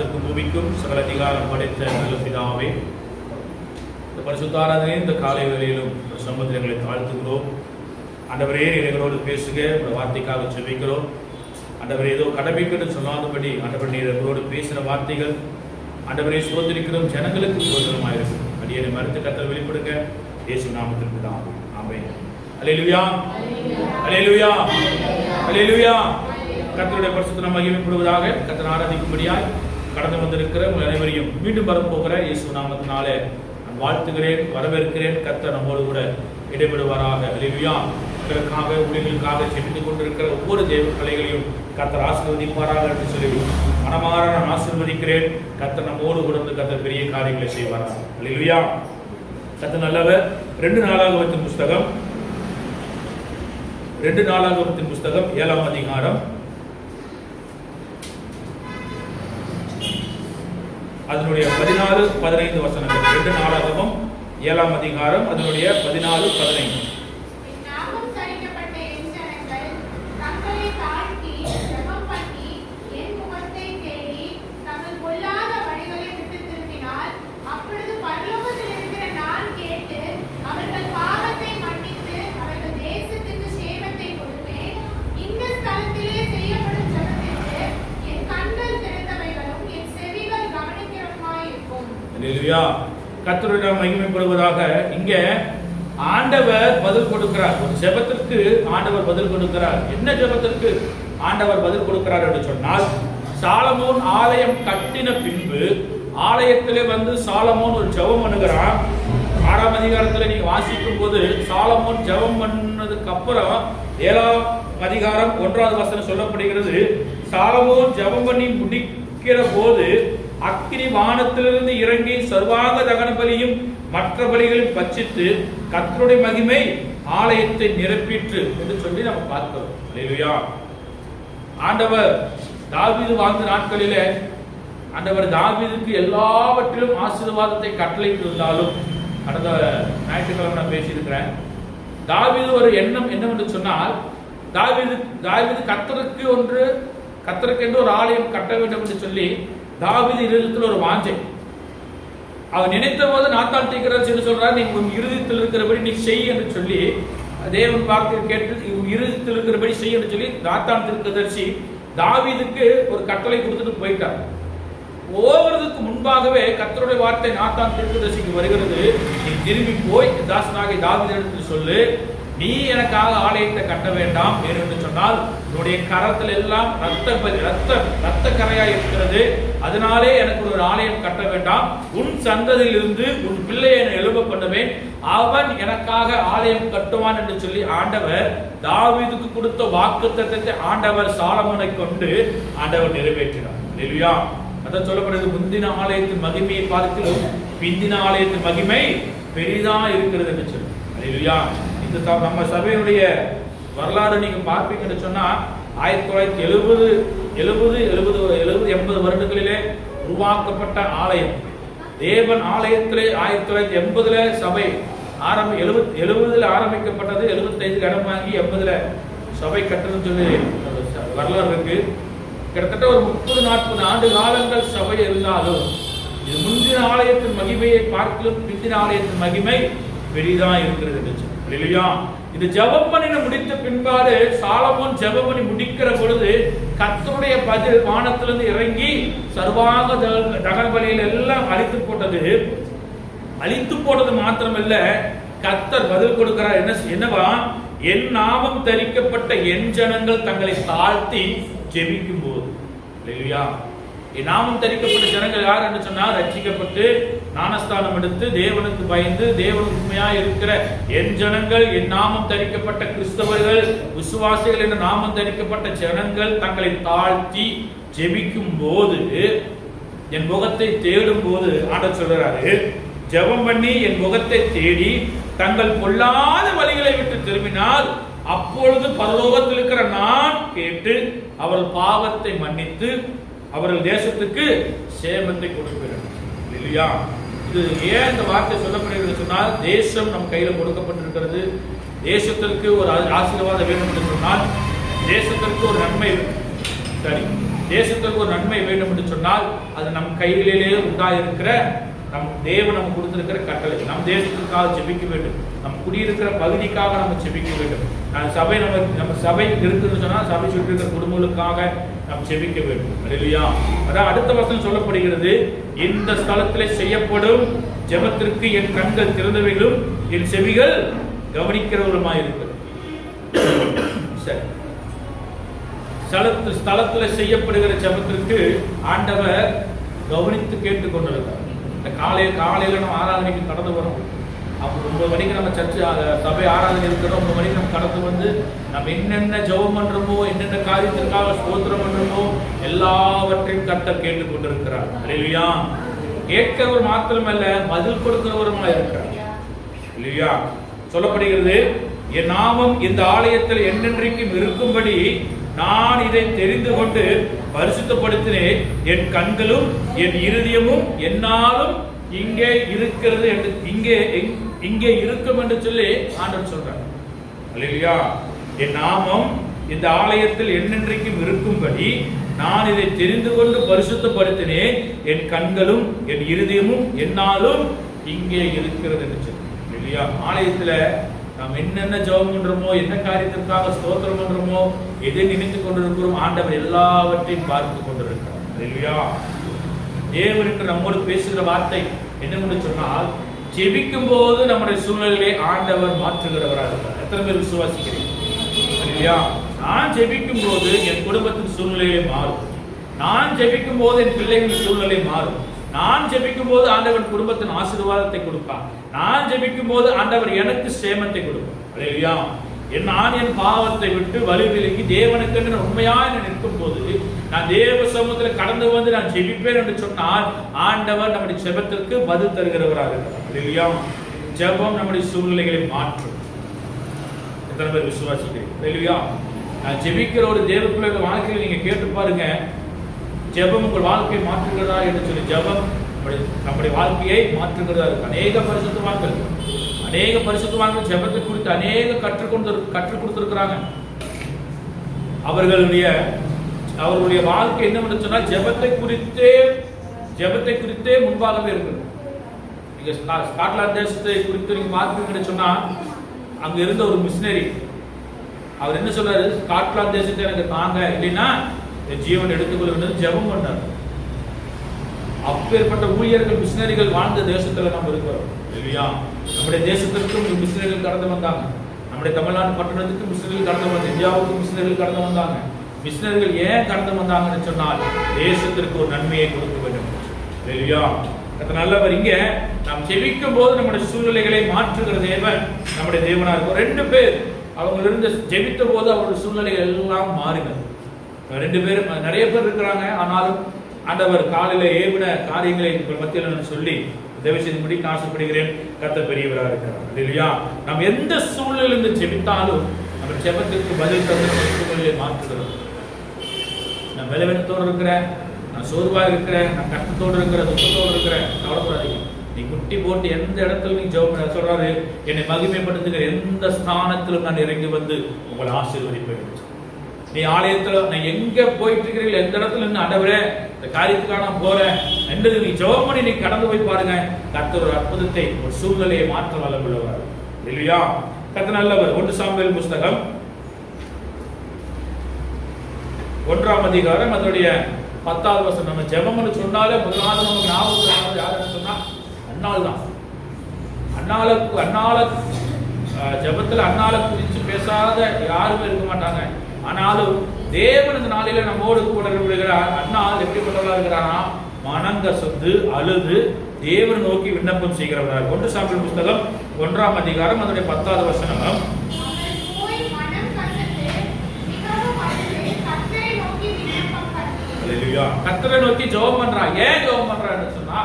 வானத்துக்கும் பூமிக்கும் சகல அதிகாரம் படைத்த நல்ல பிதாவே, இந்த பரிசுத்தாராதனை இந்த காலை வேளையிலும் சமுத்திரங்களை தாழ்த்துகிறோம். ஆண்டவரே, எங்களோடு பேசுக, உங்கள் வார்த்தைக்காக செபிக்கிறோம். ஆண்டவரே, ஏதோ கடமைக்கு சொல்லாதபடி ஆண்டவர் நீர் எங்களோடு பேசுகிற வார்த்தைகள் ஆண்டவரை சோதரிக்கிறோம், ஜனங்களுக்கு சோதனமாயிருக்கும். அடியனை மறுத்து கர்த்தர் வெளிப்படுங்க, இயேசு நாமத்திற்கு தான். ஆமென். அல்லேலூயா, அல்லேலூயா, அல்லேலூயா. கர்த்தருடைய பரிசுத்த நாமம் மகிமைப்படுவதாக. கர்த்தர் ஆராதிக்கும்படியாய் கடந்து வந்திருக்கிற உங்கள் அனைவரையும் மீண்டும் வரப்போகிற இயேசு நாமத்தினாலே நான் வாழ்த்துகிறேன், வரவேற்கிறேன். கர்த்தர் நம்மோடு கூட இடைபெறுவாராக. அல்லேலூயா. உங்களுக்காக ஊழியர்களுக்காக செபித்துக் கொண்டிருக்கிற ஒவ்வொரு தேவ பிள்ளைகளையும் கர்த்தர் ஆசீர்வதிப்பாராக என்று சொல்லி மனமாற நான் ஆசீர்வதிக்கிறேன். கர்த்தர் நம்மோடு கூட கர்த்தர் பெரிய காரியங்களை செய்வாராக. அல்லேலூயா. கர்த்தர் நல்லவர். 2 நாளாகமத்தின் புஸ்தகம் 7ஆம் அதிகாரம் அதனுடைய 14-15 வசனங்கள். 2 நாளாகமம் 7ஆம் அதிகாரம் அதனுடைய 14-15. கர்த்தருடைய மகிமைப்படுவதாக. இங்க ஆண்டவர் பதில் கொடுக்கிறார். ஒரு ஜெபத்திற்கு ஆண்டவர் பதில் கொடுக்கிறார். என்ன ஜெபத்திற்கு ஆண்டவர் பதில் கொடுக்கிறார் என்று சொன்னால், சாலமோன் ஆலயம் கட்டின பின்பு ஆலயத்திலே வந்து சாலமோன் ஒரு ஜெபம் பண்ணுகிறான். 6ஆம் அதிகாரத்தில் நீங்க வாசிக்கும் போது சாலமோன் ஜெபம் பண்ணதுக்கு அப்புறம் 7ஆம் அதிகாரம் 1வது வசனம் சொல்லப்படுகிறது. சாலமோன் ஜெபம் பண்ணி முடிக்கிற போது அக்கினி வானத்திலிருந்து இறங்கி சர்வாங்க தகன பலியும் மற்ற பலிகளையும் பட்சித்து கர்த்தருடைய மகிமை ஆலயத்தை நிரப்பிற்று என்று சொல்லி நம்ம பார்க்கிறோம். அல்லேலூயா. ஆண்டவர் தாவீது வாழ்ந்த நாட்களிலே ஆண்டவர் தாவீதுக்கு எல்லாவற்றிலும் ஆசீர்வாதத்தை கட்டளையிட்டு இருந்தாலும், கடந்த ஞாயிற்றுக்கிழமை நான் பேசியிருக்கிறேன், தாவீது ஒரு எண்ணம் என்னவென்று சொன்னால், தாவீது கர்த்தருக்கு என்று ஒரு ஆலயம் கட்ட வேண்டும் என்று சொல்லி தாவீது இருதயத்தில் ஒரு வாஞ்சை. அவர் நினைத்த போது நாத்தான் தீர்க்கதரிசி சொல்றார், நீ உன் இருதயத்தில் இருக்கிறபடி நீ செய் என்று சொல்லி தேவன் வார்த்தை கேட்டு இருதயத்தில் இருக்கிறபடி செய் என்று சொல்லி நாத்தான் தீர்க்கதரிசி தாவீதுக்கு ஒரு கட்டளை கொடுத்துட்டு போயிட்டார். ஓவரதுக்கு முன்பாகவே கர்த்தருடைய வார்த்தை நாத்தான் தீர்க்கதரிசிக்கு வருகிறது. நீ திரும்பி போய் தாசனாகிய தாவீதிடத்தில் சொல்லு, நீ எனக்காக ஆலயத்தை கட்ட வேண்டாம் என்று சொன்னால் உன்னுடைய கரத்தில் எல்லாம் ரத்த கரையாய் இருக்கிறது, அதனாலே எனக்கு ஒரு ஆலயம் கட்ட வேண்டாம். உன் சந்ததியில் இருந்து உன் பிள்ளையை எழுப்ப பண்ணுவேன், அவன் எனக்காக ஆலயம் கட்டுவான் என்று சொல்லி ஆண்டவர் தாவீதுக்கு கொடுத்த வாக்குத்தத்தத்தை ஆண்டவர் சாலமோனை கொண்டு ஆண்டவர் நிறைவேற்றினார். அல்லேலூயா. அதான் சொல்லப்படுறது, முந்தின ஆலயத்தின் மகிமையை பார்க்கிறோம், பிந்தின ஆலயத்தின் மகிமை பெரிதா இருக்கிறது என்று சொல்லி. அல்லேலூயா. நம்ம சபையினுடைய வரலாறு நீங்க பார்ப்பீங்கன்னு சொன்னா 1970 வருடங்களிலே உருவாக்கப்பட்ட ஆலயம். தேவன் ஆலயத்திலே 1980 சபை 70 ஆரம்பிக்கப்பட்டது. 75 இடம் வாங்கி 80 சபை கட்டணும்னு சொல்லி வரலாறு இருக்கு. கிட்டத்தட்ட ஒரு 30-40 ஆண்டு காலங்கள் சபை இருந்தாலும் இது முந்தின ஆலயத்தின் மகிமையை பார்க்கலும் பிந்தின ஆலயத்தின் மகிமை பெரிதா இருக்கிறது. அல்லேலூயா. இந்த ஜெபம் பண்ணி முடித்த பின்பாடு சாலமோன் ஜெபம் பண்ணி முடிக்கிற பொழுது கர்த்தருடைய பதில் வானத்திலிருந்து இறங்கி சர்வாங்க தகன பலியில் எல்லாம் அழித்து போட்டது மாத்திரமல்ல, கர்த்தர் பதில் கொடுக்கிறார். என்னவா? என் நாமம் தரிக்கப்பட்ட என் ஜனங்கள் தங்களை தாழ்த்தி ஜெபிக்கும் போது. அல்லேலூயா. என் நாமம் தரிக்கப்பட்ட ஜனங்கள் யார் என்று சொன்னால், ரட்சிக்கப்பட்டு ஞானஸ்தானம் எடுத்து தேவனுக்கு பயந்து தேவனுக்கு உண்மையாக இருக்கிற என் ஜனங்கள், என் நாமம் தரிக்கப்பட்ட கிறிஸ்தவர்கள், விசுவாசிகள் என்ற நாமம் தரிக்கப்பட்ட ஜனங்கள் தங்களை தாழ்த்தி ஜெபிக்கும் போது, என் முகத்தை தேடும் போது ஆண்டவர் சொல்றாரு, ஜெபம் பண்ணி என் முகத்தை தேடி தங்கள் பொல்லாத வழிகளை விட்டு திரும்பினால் அப்பொழுது பரலோகத்தில் இருக்கிற நான் கேட்டு அவர்கள் பாவத்தை மன்னித்து அவர்கள் தேசத்துக்கு சேமத்தை கொடுக்கிறார். இல்லையா? இது ஏன் இந்த வார்த்தை சொல்லப்படுகிறது சொன்னால், தேசம் நம் கையில் கொடுக்கப்பட்டிருக்கிறது. தேசத்திற்கு ஒரு ஆசீர்வாதம் வேண்டும் என்று சொன்னால் தேசத்திற்கு ஒரு நன்மை. சரி, தேசத்திற்கு ஒரு நன்மை வேண்டும் என்று சொன்னால் அது நம் கைகளிலே உண்டாயிருக்கிற நம் தேவன் நம்ம கொடுத்திருக்கிற கட்டளை. நம் தேசத்திற்காக ஜெபிக்க வேண்டும், நம் குடியிருக்கிற பகுதிக்காக நம்ம ஜெபிக்க வேண்டும். சபை நம்ம சபை இருக்குன்னு சொன்னா சபை சுற்றி இருக்கிற குடும்பங்களுக்காக நாம் ஜெபிக்க வேண்டும். அல்லேலூயா. அதான் அடுத்த வசனம் சொல்லப்படுகிறது, இந்த ஸ்தலத்திலே செய்யப்படும் ஜெபத்திற்கு என் கண்கள் திறந்தவைகளும் என் செவிகள் கவனிக்கிறவர்களுமாய் இருக்கிறது. சரி, ஸ்தலத்துல செய்யப்படுகிற ஜெபத்திற்கு ஆண்டவர் கவனித்து கேட்டுக் கொண்டிருக்கிறார். காலையில நம்ம ஆராதனைக்கு கடந்து வரோம். அப்போ 9 மணிக்கு நம்ம சர்ச்சு சபை ஆராதனை இருக்கிறோம். 9 மணிக்கு நம்ம கடந்து வந்து நம்ம என்னென்ன ஜெபம் பண்றோமோ, என்னென்ன காரியத்திற்காக ஸ்தோத்திரம் பண்றோமோ எல்லாவற்றையும் கர்த்தர் கேட்டுக் கொண்டிருக்கிறார். அல்லேலூயா. கேட்கிறவர் மாத்திரமல்ல, பதில் கொடுக்கிறவருமா இருக்கிறார். இல்லையா? சொல்லப்படுகிறது, என் நாமம் இந்த ஆலயத்தில் என்னென்றைக்கும் இருக்கும்படி நான் இதை தெரிந்து கொண்டு பரிசுத்தப்படுத்தினேன். என் கண்களும் என் இருதயமும் என்னாலும் இங்கே இருக்கிறது என்று இங்கே இருக்கும் என்று சொல்லி ஆண்டவர் சொல்றார். அல்லேலூயா. என் நாமம் இந்த ஆலயத்தில் என்னென்றைக்கும் இருக்கும்படி நான் இதை தெரிந்து கொண்டு பரிசுத்தப்படுத்தினேன். என் கண்களும் என் இருதயமும் என்னாலும் இங்கே இருக்கிறது என்று சொல்லி. இல்லையா? ஆலயத்துல நாம் என்னென்ன ஜெபம் பண்றோமோ, என்ன காரியத்திற்காக ஸ்தோத்திரம் பண்றோமோ, எதை நினைத்து கொண்டிருக்கிறோம், ஆண்டவர் எல்லாவற்றையும் பார்த்து கொண்டிருக்கிறார். அல்லேலூயா. தேவன் என்று நம்மோடு பேசுகிற வார்த்தை என்னவென்று சொன்னால், ஜெபிக்கும் போது நம்முடைய சூழ்நிலையை ஆண்டவர் மாற்றுகிறவராக இருக்கிறார். எத்தனை பேர் விசுவாசிக்கிறீங்க? இல்லையா? நான் ஜெபிக்கும் போது என் குடும்பத்தின் சூழ்நிலையை மாறும். நான் ஜெபிக்கும் போது என் பிள்ளைகளின் சூழ்நிலை மாறும். நான் ஜெபிக்கும் போது ஆண்டவர் குடும்பத்தின் ஆசீர்வாதத்தை கொடுப்பார். நான் ஜெபிக்கும் போது ஆண்டவர் எனக்கு சேமத்தை கொடுப்பார். அல்லேலூயா. நான் என் பாவத்தை விட்டு வழி விலகி தேவனுக்கு உண்மையாக நிற்கும் போது நான் தேவ சமூகத்தில் கடந்து வந்து நான் ஜெபிப்பேன் என்று சொன்னால் ஆண்டவர் நம்முடைய ஜெபத்திற்கு பதில் தருகிறவராக இருக்கிறார். அல்லேலூயா. ஜெபம் நம்முடைய சூழ்நிலைகளை மாற்றும். எத்தனை பேர் விசுவாசிக்கிறீங்க? அல்லேலூயா. நான் ஜெபிக்கிற ஒரு தேவ பிள்ளைகள் வாழ்க்கையில் நீங்க கேட்டு பாருங்க, ஜெபம் உங்கள் வாழ்க்கையை மாற்றுகிறதா என்று சொல்லி. ஜெபம் நம்முடைய வாழ்க்கையை மாற்றுகிறதா இருக்கு. அநேக பரிசுத்தவான்கள் ஜெபத்தை குறித்து அநேக கற்றுக் கொடுத்திருக்கிறாங்க. அவர்களுடைய வாழ்க்கை என்னவென்று சொன்னால் ஜெபத்தை குறித்தே முன்பாகவே இருக்கு. நீங்க ஸ்காட்லாந்து தேசத்தை குறித்து நீங்க பார்ப்பீங்கன்னு சொன்னா, அங்க இருந்த ஒரு மிஷினரி அவர் என்ன சொல்றாரு, ஸ்காட்லாந்து தேசத்தை எனக்கு தாங்க, இல்லைன்னா ஜீவன் எடுத்துக்கொள்ள ஜெபம் பண்ணார். அப்பேற்பட்ட ஊழியர்கள் மிஷினரிகள் வாழ்ந்த தேசத்துல நம்ம இருக்கிறோம். இல்லையா? நம்முடைய தேசத்திற்கும் மிஷினரிகள் கடந்து வந்தாங்க. நம்முடைய தமிழ்நாடு பட்டணத்துக்கு மிஷினரிகள் கடந்து வந்தாங்க. இந்தியாவுக்கு மிஷினரிகள் கடந்து வந்தாங்க. மிஷினரிகள் ஏன் கடந்து வந்தாங்கன்னு சொன்னால் தேசத்திற்கு ஒரு நன்மையை கொடுக்க வேண்டும். இல்லையா? நல்லவர். இங்க நாம் ஜெபிக்கும் போது நம்முடைய சூழ்நிலைகளை மாற்றுகிற தேவன் நம்முடைய தேவனா இருக்கும். 2 பேர் அவங்க இருந்து ஜெபித்த போது அவருடைய சூழ்நிலைகள் எல்லாம் மாறினது. 2 பேரும் நிறைய பேர் இருக்கிறாங்க. ஆனாலும் ஆண்டவர் காலையில ஏவின காரியங்களை மத்தியில் சொல்லி தயவு செய்து முடிக்க ஆசைப்படுகிறேன். கர்த்தர் பெரியவராக இருக்கிறார். இல்லையா? நாம் எந்த சூழ்நிலையிலிருந்து ஜெபித்தாலும் நம்ம ஜெபத்திற்கு பதில் தந்து சூழ்நிலையை மாற்றுகிறோம். நான் பலவீனத்தோடு இருக்கிறேன், நான் சோர்வா இருக்கிறேன், நான் கஷ்டத்தோடு இருக்கிறேன், துக்கத்தோடு இருக்கிறேன், கவலைப்படாதீங்க. நீ குட்டி போட்டு எந்த இடத்துல நீ ஜெபம் பண்ண சொல்றாரு, என்னை மகிமைப்படுத்துகிற எந்த ஸ்தானத்திலும் நான் இறங்கி வந்து உங்களை ஆசீர்வதிப்பேன். நீ ஆலயத்துல நான் எங்க போயிட்டு இருக்கிறீர்கள், எந்த இடத்துல இருந்து ஆண்டவரே இந்த காரியத்துக்காக நான் போறேன் என்று நீ ஜெபம் பண்ணி நீ கடந்து போய் பாருங்க. கர்த்தர் ஒரு அற்புதத்தை, ஒரு சூழ்நிலையை மாற்ற வல்லவர். இல்லையா? கர்த்தர் நல்லவர். 1 சாமுவேல் புஸ்தகம் 1ஆம் அதிகாரம் அதனுடைய 10வது வசனம். நம்ம ஜெபம்னு சொன்னாலே முதலாவது நமக்கு ஞாபகம் யாருன்னு சொன்னா அன்னாள் தான். அன்னாள ஜெபத்துல அன்னாளை குறித்து பேசாத யாருமே இருக்க மாட்டாங்க. ஆனாலும் தேவன் இந்த நாளில நம்மோடு கூட விடுகிறார். அன்னாள் எப்படிப்பட்டவர்களா இருக்கிறாரா? மனங்கசந்து அழுது தேவன் நோக்கி விண்ணப்பம் செய்கிறவராக. 1 சாமுவேல் புஸ்தகம் 1ஆம் அதிகாரம் அதனுடைய 10வது வசனம். கர்த்தரை நோக்கி ஜெபம் பண்றா. ஏன் ஜெபம் பண்றான்னு சொன்னா,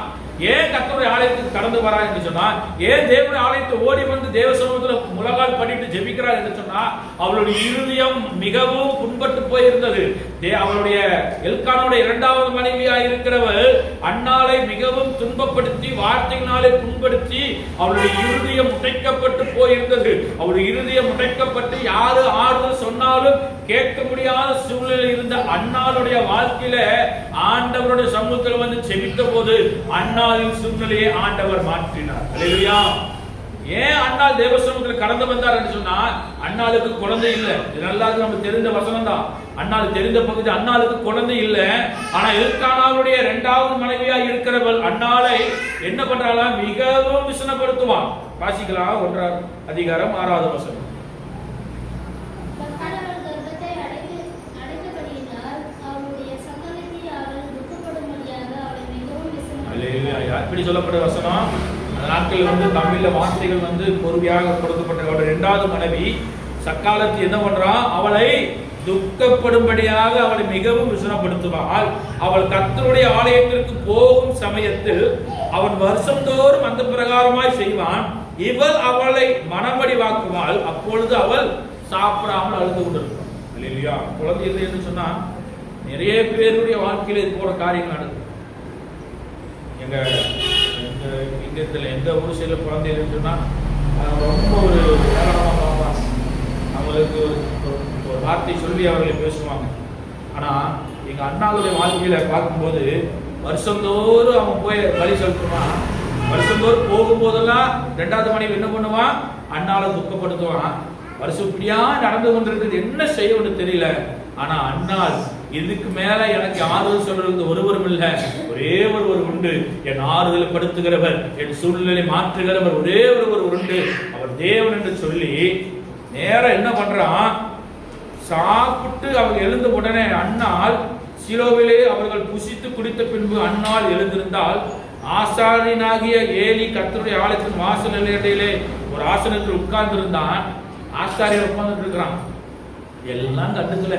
ஏன் கர்த்தருடைய ஆலயத்துக்கு கடந்து வரா என்று சொன்னா, ஏன் தேவனுடைய ஆலயத்தை ஓடி வந்து தேவ சமூகத்துல முழங்கால் பண்ணிட்டு ஜெபிக்கிறார் என்று சொன்னா, அவளுடைய இருதயம் மிகவும் புண்பட்டு போயிருந்தது. அவளுடைய எல்கானோட 2வது மனைவியா இருக்கிறவள் அன்னாளை மிகவும் துன்பப்படுத்தி வார்த்தையினாலே புண்படுத்தி அவளுடைய இருதயம் முடைக்கப்பட்டு போயிருந்தது. அவளுடைய இருதயம் முடைக்கப்பட்டு யாரு ஆறுதல் சொன்னாலும் கேட்க முடியாத சூழ்நிலை இருந்த அன்னாளுடைய வாழ்க்கையில ஆண்டவருடைய சமூகத்தில் வந்து செபித்த போது அன்னாளின் சூழ்நிலையை ஆண்டவர் மாற்றினார். அல்லேலூயா. ஏன் அன்னாள் தேவ சமூகத்தில் கடந்து வந்தார் என்று சொன்னா, அன்னாளுக்கு குழந்தை இல்லை. இது நல்லா நமக்கு தெரிந்த வசனம் தான். அன்னாள் தெரிந்த பகுதி. அன்னாளுக்கு குழந்தை இல்லை. ஆனா எல்கானாவுடைய இரண்டாவது மனைவியா இருக்கிறவள் அன்னாளை என்ன பண்றாளா, மிகவும் விசனப்படுத்துவான். வாசிக்கலாம் 1 அதிகாரம் 6வது வசனம். இப்படி சொல்லப்பட்ட வசனம் அந்த நாட்களில் வந்து தமிழ்ல வார்த்தைகள் வந்து பொறுமையாக கொடுக்கப்பட்ட அவருடைய இரண்டாவது மனைவி சக்காலத்து என்ன பண்றான், அவளை துக்கப்படும்படியாக அவளை மிகவும் விசனப்படுத்துவாள். அவள் கர்த்தருடைய ஆலயத்திற்கு போகும் சமயத்தில் அவன் வருஷந்தோறும் அந்த பிரகாரமாய் செய்வான். இவள் அவளை மனமடிவாக்குவாள். அப்பொழுது அவள் சாப்பிடாமல் அழுது கொண்டிருப்பாள். இல்லையா? குழந்தை இல்லை என்று சொன்னா நிறைய பேருடைய வாழ்க்கையில இது போல காரியங்கள் நடக்கும். எந்த ஊர் சைடில் குழந்தை இல்லைன்னு சொன்னா ரொம்ப ஒரு ஏராளமாக பார்ப்பாங்க. அவங்களுக்கு ஒரு வார்த்தை சொல்லி அவர்களை பேசுவாங்க. ஆனா எங்க அண்ணாவுடைய வாழ்க்கையில பார்க்கும்போது வருஷந்தோறும் அவன் போய் பலி செலுத்துவான். வருஷந்தோறும் போகும்போதெல்லாம் இரண்டாவது மனைவி என்ன பண்ணுவான், அண்ணாவை துக்கப்படுத்துவான். வருஷம் இப்படியா நடந்து கொண்டிருக்கிறது, என்ன செய்யணும்னு தெரியல. ஆனா அண்ணாள் இதுக்கு மேல எனக்கு ஆறுதல் சொல்றது ஒருவரும் இல்ல, ஒரே ஒருவர் உண்டு, என் ஆறுதல் படுத்துகிறவர், என் சூழ்நிலை மாற்றுகிறவர் ஒரே ஒருவர் உண்டு, அவர் தேவன் என்று சொல்லி நேரம் என்ன பண்றான், சாப்பிட்டு அவங்க எழுந்த உடனே அண்ணாள் சிலோவிலே அவர்கள் புசித்து குடித்த பின்பு அண்ணாள் எழுந்திருந்தால் ஆசாரியனாகிய ஏலி கர்த்தருடைய ஆலயத்தின் வாசல் நிலையிலே ஒரு ஆசனத்தில் உட்கார்ந்து இருந்தான். ஆசாரியர் உட்கார்ந்துட்டு இருக்கிறான். எல்லாம் கண்டுக்கல.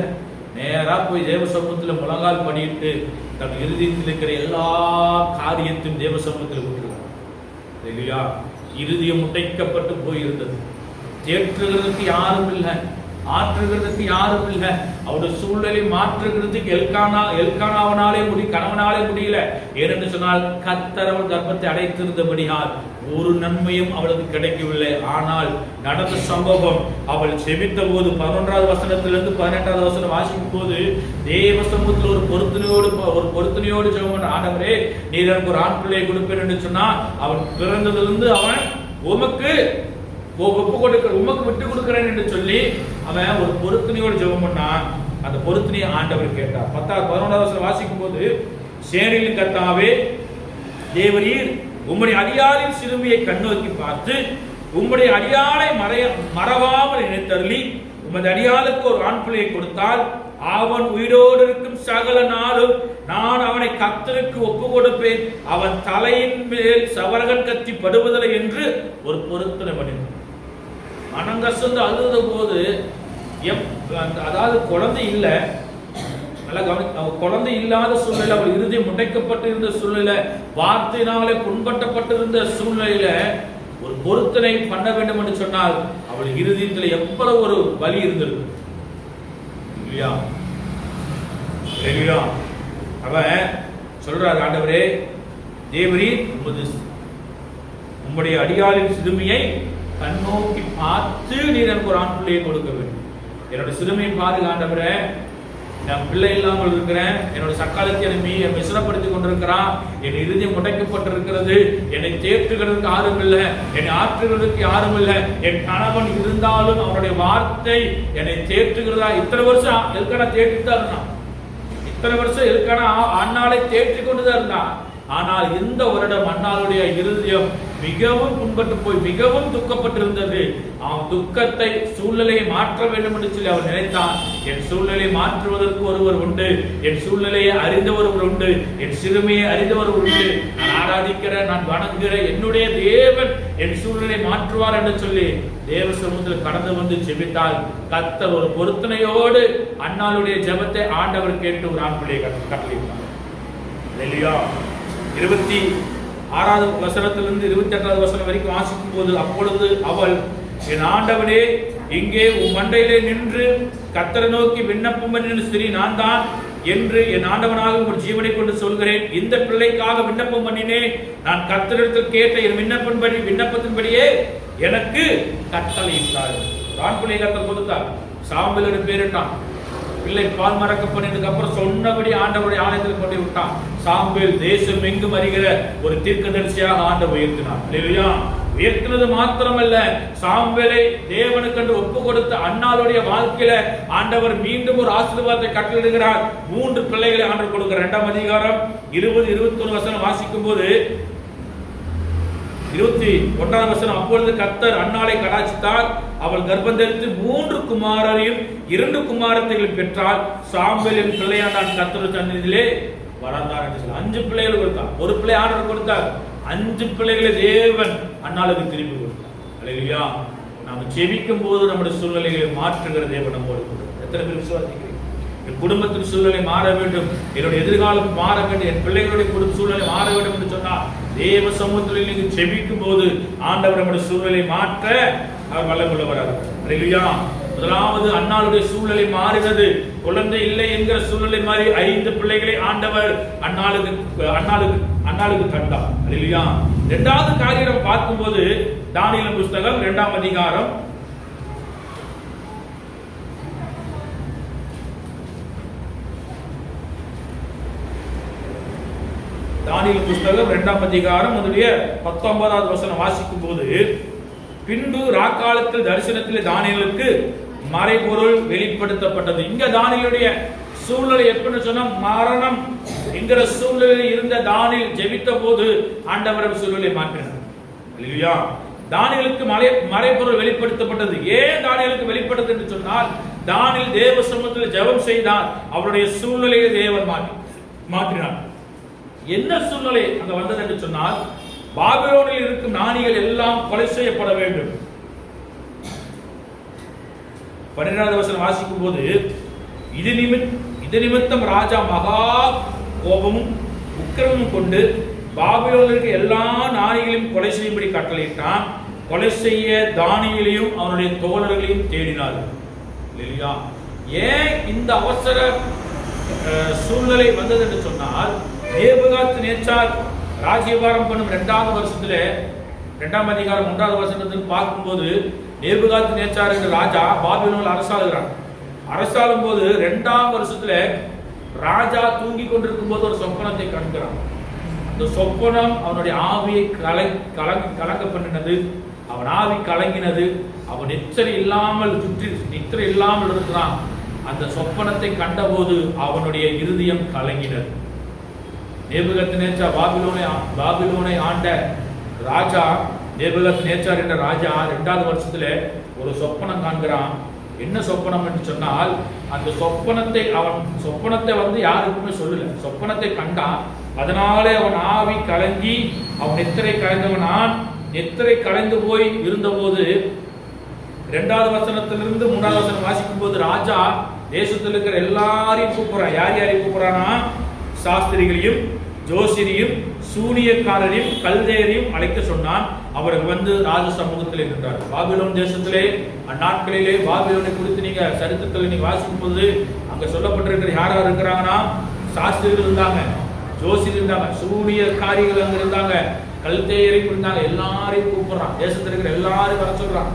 நேரா போய் தேவ சமூகத்தில் முழங்கால் பண்ணிட்டு தன் இருதயத்தில் இருக்கிற எல்லா காரியத்தையும் தேவ சமூகத்தில் விட்டுருக்கான். இல்லையா? இருதயம் முட்டைக்கப்பட்டு போயிருந்தது. தேற்றுகிறதுக்கு யாரும் இல்லை, ஆற்றுகிறதுக்கு யாரும் இல்லை. அவருடைய சூழ்நிலை மாற்றுகிறதுக்கு எல்கானாவனாலே கணவனாலே முடியல. ஏனென்று சொன்னால் கர்த்தர் அவள் கர்ப்பத்தை அடைத்திருந்தபடியால் ஒரு நன்மையும் அவளுக்கு கிடைக்கவில்லை. ஆனால் நடந்த சம்பவம், அவள் செபித்த போது 11வது வசனத்திலிருந்து 18வது வசனம் வாசிக்கும் போது தேவ சமூகத்தில் ஒரு பொருத்தனையோடு ஜெபம், ஆண்டவரே நீர் எனக்கு ஒரு ஆண் பிள்ளையை கொடுப்பேன் என்று சொன்னால் அவன் பிறந்ததிலிருந்து அவன் உமக்கு விட்டு கொடுக்கிறேன் என்று சொல்லி அவன் ஒரு பொருத்தனையோடு ஜெபம் பண்ணான். அந்த பொருத்தனையை ஆண்டவர் கேட்டார். 11வது வசனம் வாசிக்கும் போது சேனையின் கர்த்தாவே தேவரீர் உம்முடைய அடியாளின் சிறுமியை கண்ணோக்கி பார்த்து உம்முடைய அடியாளை மறவாமல் நினைத்தருளி உமது அடியாளுக்கு ஒரு ஆண் பிள்ளையை கொடுத்தால் அவன் உயிரோடு இருக்கும் சகல நாளும் நான் அவனை கர்த்தருக்கு ஒப்பு கொடுப்பேன், அவன் தலையின் மேல் சவரகன் கத்தி படுவதில்லை என்று ஒரு பொருத்தனை பண்ணினான். மனங்கசந்து அழுத போது அதாவது குழந்தை இல்லை, குழந்தை இல்லாத சூழ்நிலை, அவள் இறுதி முடைக்கப்பட்டிருந்த சூழ்நிலை, வார்த்தையினாலே புண்பட்டப்பட்டிருந்த சூழ்நிலையில ஒரு பொருத்தனை பண்ண வேண்டும் என்று சொன்னால் அவள் இறுதியில் எவ்வளவு ஒரு வலி இருந்திருக்கு இல்லையா? இல்லையா? அவன் சொல்றாரு, ஆண்டவரே தேவரீர் உம்முடைய அடியாளின் சிறுமியை கண்ணோக்கி பார்த்து நீர் எனக்கு ஒரு ஆண் பிள்ளையை கொடுக்க வேண்டும். என்னோட சிறுமியை பாருங்க ஆண்டவரே, நான் பிள்ளை இல்லாமல் இருக்கிறேன், என்னோட சக்காலத்தை என்னை விசனப்படுத்திக் கொண்டிருக்கிறான், என் இறுதியம் முடைக்கப்பட்டிருக்கிறது, என்னை தேற்றுகிறதுக்கு யாரும் இல்லை, என்னை ஆற்றுகிறதுக்கு யாரும் இல்லை, என் கணவன் இருந்தாலும் அவனுடைய வார்த்தை என்னை தேற்றுகிறதா. இத்தனை வருஷம் எல்கானா தேற்றிட்டு தான் இருந்தான், இத்தனை வருஷம் எல்கானா அண்ணாளை தேற்றி கொண்டுதான் இருந்தான். ஆனால் இந்த வருடம் அண்ணாளுடைய இருதயம் மிகவும் புண்பட்டு போய் மிகவும் துக்கப்பட்டிருந்தது. அவன் துக்கத்தை சூழ்நிலையை மாற்ற வேண்டும் என்று சொல்லி அவன் நினைத்தான். என் சூழ்நிலையை மாற்றுவதற்கு ஒருவர் உண்டு, என் சூழ்நிலையை அறிந்தவர் உண்டு, என் சிறுமையை அறிந்தவர் உண்டு, நான் ஆராதிக்கிற நான் வணங்குகிற என்னுடைய தேவன் என் சூழ்நிலை மாற்றுவார் என்று சொல்லி தேவ சமூகத்தில் கடந்து வந்து ஜெபித்தால் கர்த்தர் ஒரு பொருத்தனையோடு அண்ணாளுடைய ஜெபத்தை ஆண்டவர் கேட்டு ஒரு ஆண் பிள்ளையை கட்டளையிட்டார். 26வது வசனத்திலிருந்து 28வது வசனம் வரைக்கும் வாசிக்கும் போது அப்பொழுது அவள், என் ஆண்டவனே இங்கே உன் மண்டையிலே நின்று கர்த்தரை நோக்கி விண்ணப்பம் பண்ணின ஸ்திரீ நான் தான், என்று என் ஆண்டவனாக ஒரு ஜீவனை கொண்டு சொல்கிறேன். இந்த பிள்ளைக்காக விண்ணப்பம் பண்ணினேன். நான் கர்த்தரிடத்தில் கேட்ட என் விண்ணப்பத்தின்படியே எனக்கு கட்டளையிட்டார். ஆண் பிள்ளை கர்த்தர் கொடுத்தார். சாமுவேல் பேரிட்டான். பிள்ளை பால் மறக்க பண்ணினதுக்கு அப்புறம் சொன்னபடி ஆண்டவருடைய ஆலயத்தில் கொண்டு விட்டான். சாமுவேல் தேசம் எங்கும் அறிகிற ஒரு தீர்க்கதரிசியாக ஆண்டவர் உயர்த்தினார். இல்லையா? உயர்த்தினது மாத்திரமல்ல, சாமுவேலை தேவனுக்கென்று ஒப்பு கொடுத்த அன்னாளுடைய வாழ்க்கையில ஆண்டவர் மீண்டும் ஒரு ஆசீர்வாதத்தை கட்டளையிடுகிறார். 3 பிள்ளைகளை ஆண்டவர் கொடுக்கிறார். 2ஆம் அதிகாரம் 20-21 வசனம் வாசிக்கும் போது 21ஆம் வசனம், அப்பொழுது கர்த்தர் அன்னாளை கடாட்சித்தார். அவள் கர்ப்பம் தரித்து 3 குமாரரையும் 2 குமாரத்தையும் பெற்றாள். சாமுவேலின் பிள்ளையாண்டான் கர்த்தர் சந்நிதியிலே வளர்ந்தார் என்று சொல்லி 5 பிள்ளைகள் கொடுத்தார். ஒரு பிள்ளை ஆண்டவர் கொடுத்தார். 5 பிள்ளைகளை தேவன் அன்னாளுக்கு திருப்பி கொடுத்தார். அல்லேலூயா. நாம் ஜெபிக்கும் போது நம்முடைய சூழ்நிலைகளை மாற்றுகிற தேவன் நம்மோடு கூட. எத்தனை பேர் விசுவாசிக்கிறீங்க? என் குடும்பத்தின் சூழ்நிலை மாற வேண்டும், என்னுடைய எதிர்காலம் மாற வேண்டும், என் பிள்ளைகளுடைய குடும்ப சூழ்நிலை மாற வேண்டும் என்று சொன்னால் தேவ சமூகத்தில் நீங்கள் ஜெபிக்கும் போது ஆண்டவர் நம்முடைய சூழ்நிலை மாற்ற அவர் வல்லமுள்ளவராக. அல்லேலூயா. முதலாவது அன்னாளுடைய சூழ்நிலை மாறினது. குழந்தை இல்லை என்கிற சூழ்நிலை மாறி 5 பிள்ளைகளை ஆண்டவர் அன்னாளுக்கு தந்தார். அல்லேலூயா. 2வது காரியம் பார்க்கும்போது தானியேல் புத்தகம் 2ஆம் அதிகாரம் 19வது வசனம் வாசிக்கும் போது, பின்பு ராக்காலத்தில் தரிசனத்தில் தானியேலுக்கு மறைபொருள் வெளிப்படுத்தப்பட்டது. இங்க தானியேலுடைய சூழ்நிலை எப்படி சொன்னா, மரணம் என்கிற சூழ்நிலையில் இருந்த தானியேல் ஜெபித்த போது ஆண்டவர் சூழ்நிலை மாற்றினார். அல்லேலூயா. தானியேலுக்கு மறைபொருள் வெளிப்படுத்தப்பட்டது. ஏன் தானியேலுக்கு வெளிப்படுத்தது என்று சொன்னால், தானியேல் தேவ சமூகத்தில் ஜெபம் செய்தார். அவருடைய சூழ்நிலையை தேவன் மாற்றினார். என்ன சூழ்நிலை அங்க வந்தது என்று சொன்னால், பாபிலோனில் இருக்கும் ஞானிகள் எல்லாம் கொலை செய்யப்பட வேண்டும். 12வது வசனம் வாசிக்கும் போது, இது நிமித்தம் ராஜா மகா கோபமும் உக்கிரமும் கொண்டு பாபிலோனில் இருக்க எல்லா ஞானிகளையும் கொலை செய்யும்படி கட்டளையிட்டான். கொலை செய்ய தானியேலையும் அவனுடைய தோழர்களையும் தேடினார். இல்லையா? ஏன் இந்த அவசர சூழ்நிலை வந்தது என்று சொன்னால், நேபுகாத்நேச்சார் ராஜ்யபாரம் பண்ணும் 2வது வருஷத்துல 2ஆம் அதிகாரம் 1வது வசனத்தில் பார்க்கும்போது, நேபுகாத்நேச்சார் என்ற ராஜா பாபிலோனில் அரசாளுகிறான். அரசாளும் போது 2ஆம் வருஷத்துல ராஜா தூங்கி கொண்டிருக்கும் போது ஒரு சொப்பனத்தை காண்கிறான். அந்த சொப்பனம் அவனுடைய ஆவியை கலங்க பண்ணினது. அவன் ஆவி கலங்கினது. அவன் நித்திரை இல்லாமல் இருக்கிறான். அந்த சொப்பனத்தை கண்டபோது அவனுடைய இருதயம் கலங்கினது. நேபுகாத்நேச்சார் பாபிலோனை ஆண்ட ராஜா, நேபுகாத்நேச்சார் என்ற ராஜா 2வது வருஷத்துல ஒரு சொப்பனம் காண்கிறான். என்ன சொப்பனம் என்று சொன்னால், அந்த சொப்பனத்தை வந்து யாருக்குமே சொல்லல. சொப்பனத்தை கண்டான். அதனாலே அவன் ஆவி கலங்கி அவன் நித்திரை கலைந்தவனான். நித்திரை கலைந்து போய் இருந்தபோது 2வது வசனத்திலிருந்து 3வது வசனம் வாசிக்கும் போது, ராஜா தேசத்தில் இருக்கிற எல்லாரையும் கூப்பிடுறான். யாரையும் கூப்பிடுறானா? சாஸ்திரிகளையும் ஜோசியரையும் சூனியக்காரரையும் கல்தேயரையும் அழைக்க சொன்னான். அவர்கள் வந்து ராஜ சமூகத்தில் இருந்தார். பாபிலோன் தேசத்திலே அந்நாட்களிலே பாபிலோனை குறித்து நீங்க சரித்திரத்தில் நீங்க வாசிக்கும் போது அங்க சொல்லப்பட்டிருக்கிற யாரா இருக்கிறாங்கன்னா, சாஸ்திரிகள் இருந்தாங்க, ஜோசியர் இருந்தாங்க, சூனியக்காரிகள் அங்க இருந்தாங்க, கல்தேயரையும் இருந்தாங்க. எல்லாரையும் கூப்பிடுறான். தேசத்தில் இருக்கிற எல்லாரையும் வர சொல்றான்.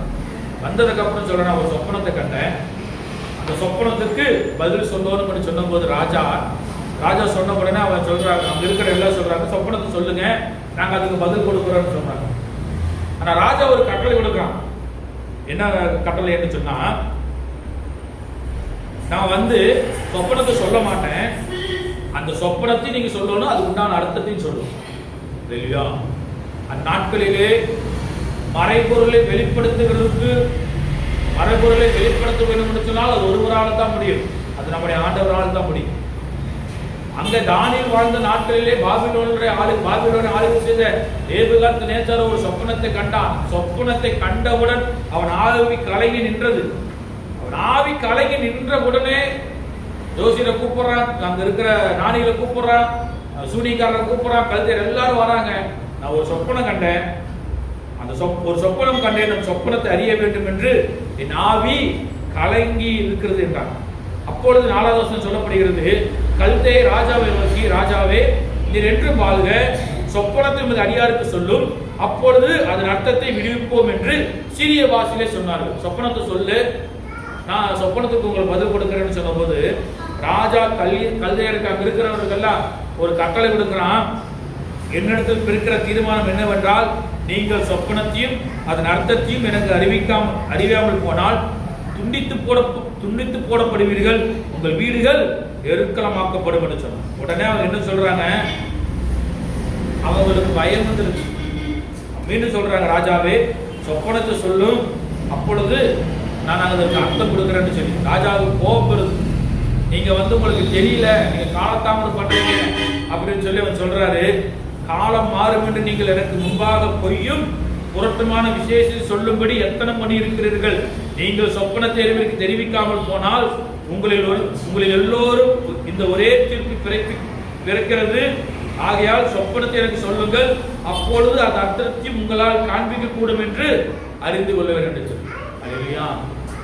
வந்ததுக்கு அப்புறம் சொல்றான், ஒரு சொப்பனத்தை கண்டேன். அந்த சொப்பனத்துக்கு பதில் சொல்லணும்னு சொன்ன போது ராஜா சொன்ன உடனே அவன் சொல்றாங்க, அங்க இருக்கிற எல்லாம் சொல்றாங்க, சொப்பனத்தை சொல்லுங்க, நாங்க அதுக்கு பதில் கொடுக்குறோம்னு சொல்றாங்க. ஆனா ராஜா ஒரு கட்டளை கொடுக்குறான். என்ன கட்டளை என்று சொன்னா, நான் வந்து சொப்பனத்தை சொல்ல மாட்டேன், அந்த சொப்பனத்தை நீங்க சொல்லணும், அதுக்கு உண்டான அர்த்தத்தையும் சொல்லணும். இல்லையா? அந்நாட்களிலே மறைபொருளை வெளிப்படுத்த வேண்டும் என்று சொன்னால் அது ஒருவரால் தான் முடியும். அது நம்முடைய ஆண்டவரால் தான் முடியும். அங்க தானியேல் வாழ்ந்த நாட்களிலே பாபிலோனை ஆளுகை செய்த நேபுகாத்நேச்சார் ஒரு சொப்பனத்தை கண்டான். சொப்பனத்தை கண்டவுடன் அவன் ஆவி கலங்கி நின்றது. அவன் ஆவி கலங்கி நின்ற உடனே ஜோசியரை கூப்பிடுறான், அங்க இருக்கிற ஞானிகளை கூப்பிடுறான், சூனியக்காரரை கூப்பிடுறான், கல்தேயர் எல்லாரும் வராங்க. நான் ஒரு சொப்பனம் கண்டேன், ஒரு சொப்பனம் கண்டேன், அந்த சொப்பனத்தை அறிய வேண்டும் என்று என் ஆவி கலங்கி இருக்கிறது என்றான். அப்பொழுது 4வது வசனம் சொல்லப்படுகிறது, கல்தே ராஜாவை நோக்கி, ராஜாவே நீர் என்றும் வாழ்க, சொப்பனத்தை உமது அடியாருக்கு சொல்லும், அப்பொழுது அதன் அர்த்தத்தை விடுவிப்போம் என்று சீரிய பாஷையிலே சொன்னார்கள். சொப்பனத்தை சொல்லு, நான் சொப்பனத்துக்கு உங்களுக்கு பதில் கொடுக்கிறேன்னு சொன்ன போது ராஜா கல்தையருக்கு அங்க இருக்கிறவர்கள்லாம் ஒரு கட்டளை கொடுக்கிறான். என்னிடத்தில் இருக்கிற தீர்மானம் என்னவென்றால், நீங்கள் சொப்பனத்தையும் அதன் அர்த்தத்தையும் எனக்கு அறியாமல் போனால் துண்டித்து போடப்படுவீர்கள், உங்கள் வீடுகள் எருக்களமாக்கப்படும் என்று சொன்னான். உடனே அவங்க என்ன சொல்றாங்க, அவங்களுக்கு பயம் வந்துருச்சு. மீண்டும் சொல்றாங்க, ராஜாவே சொப்பனத்தை சொல்லும், அப்பொழுது நான் அதற்கு அர்த்தம் கொடுக்குறேன்னு சொல்லி. ராஜாவுக்கு கோபப்படுது, நீங்க உங்களுக்கு தெரியல, நீங்க காலத்தாமதம் பண்றீங்க அப்படின்னு சொல்லி அவன் சொல்றாரு. காலம் மாறும் என்று நீங்கள் எனக்கு முன்பாக பொய்யும் புரட்டமான விசேஷத்தை சொல்லும்படி எத்தனை பண்ணி இருக்கிறீர்கள். நீங்கள் சொப்பனத்தை தெரிவிக்காமல் போனால் உங்களில் எல்லோரும் இந்த ஒரே தீர்ப்பு பிறக்கிறது. ஆகையால் சொப்பனத்தை எனக்கு சொல்லுங்கள், அப்பொழுது அந்த அர்த்தத்தையும் உங்களால் காண்பிக்க கூடும் என்று அறிந்து கொள்ள வேண்டும். இல்லையா,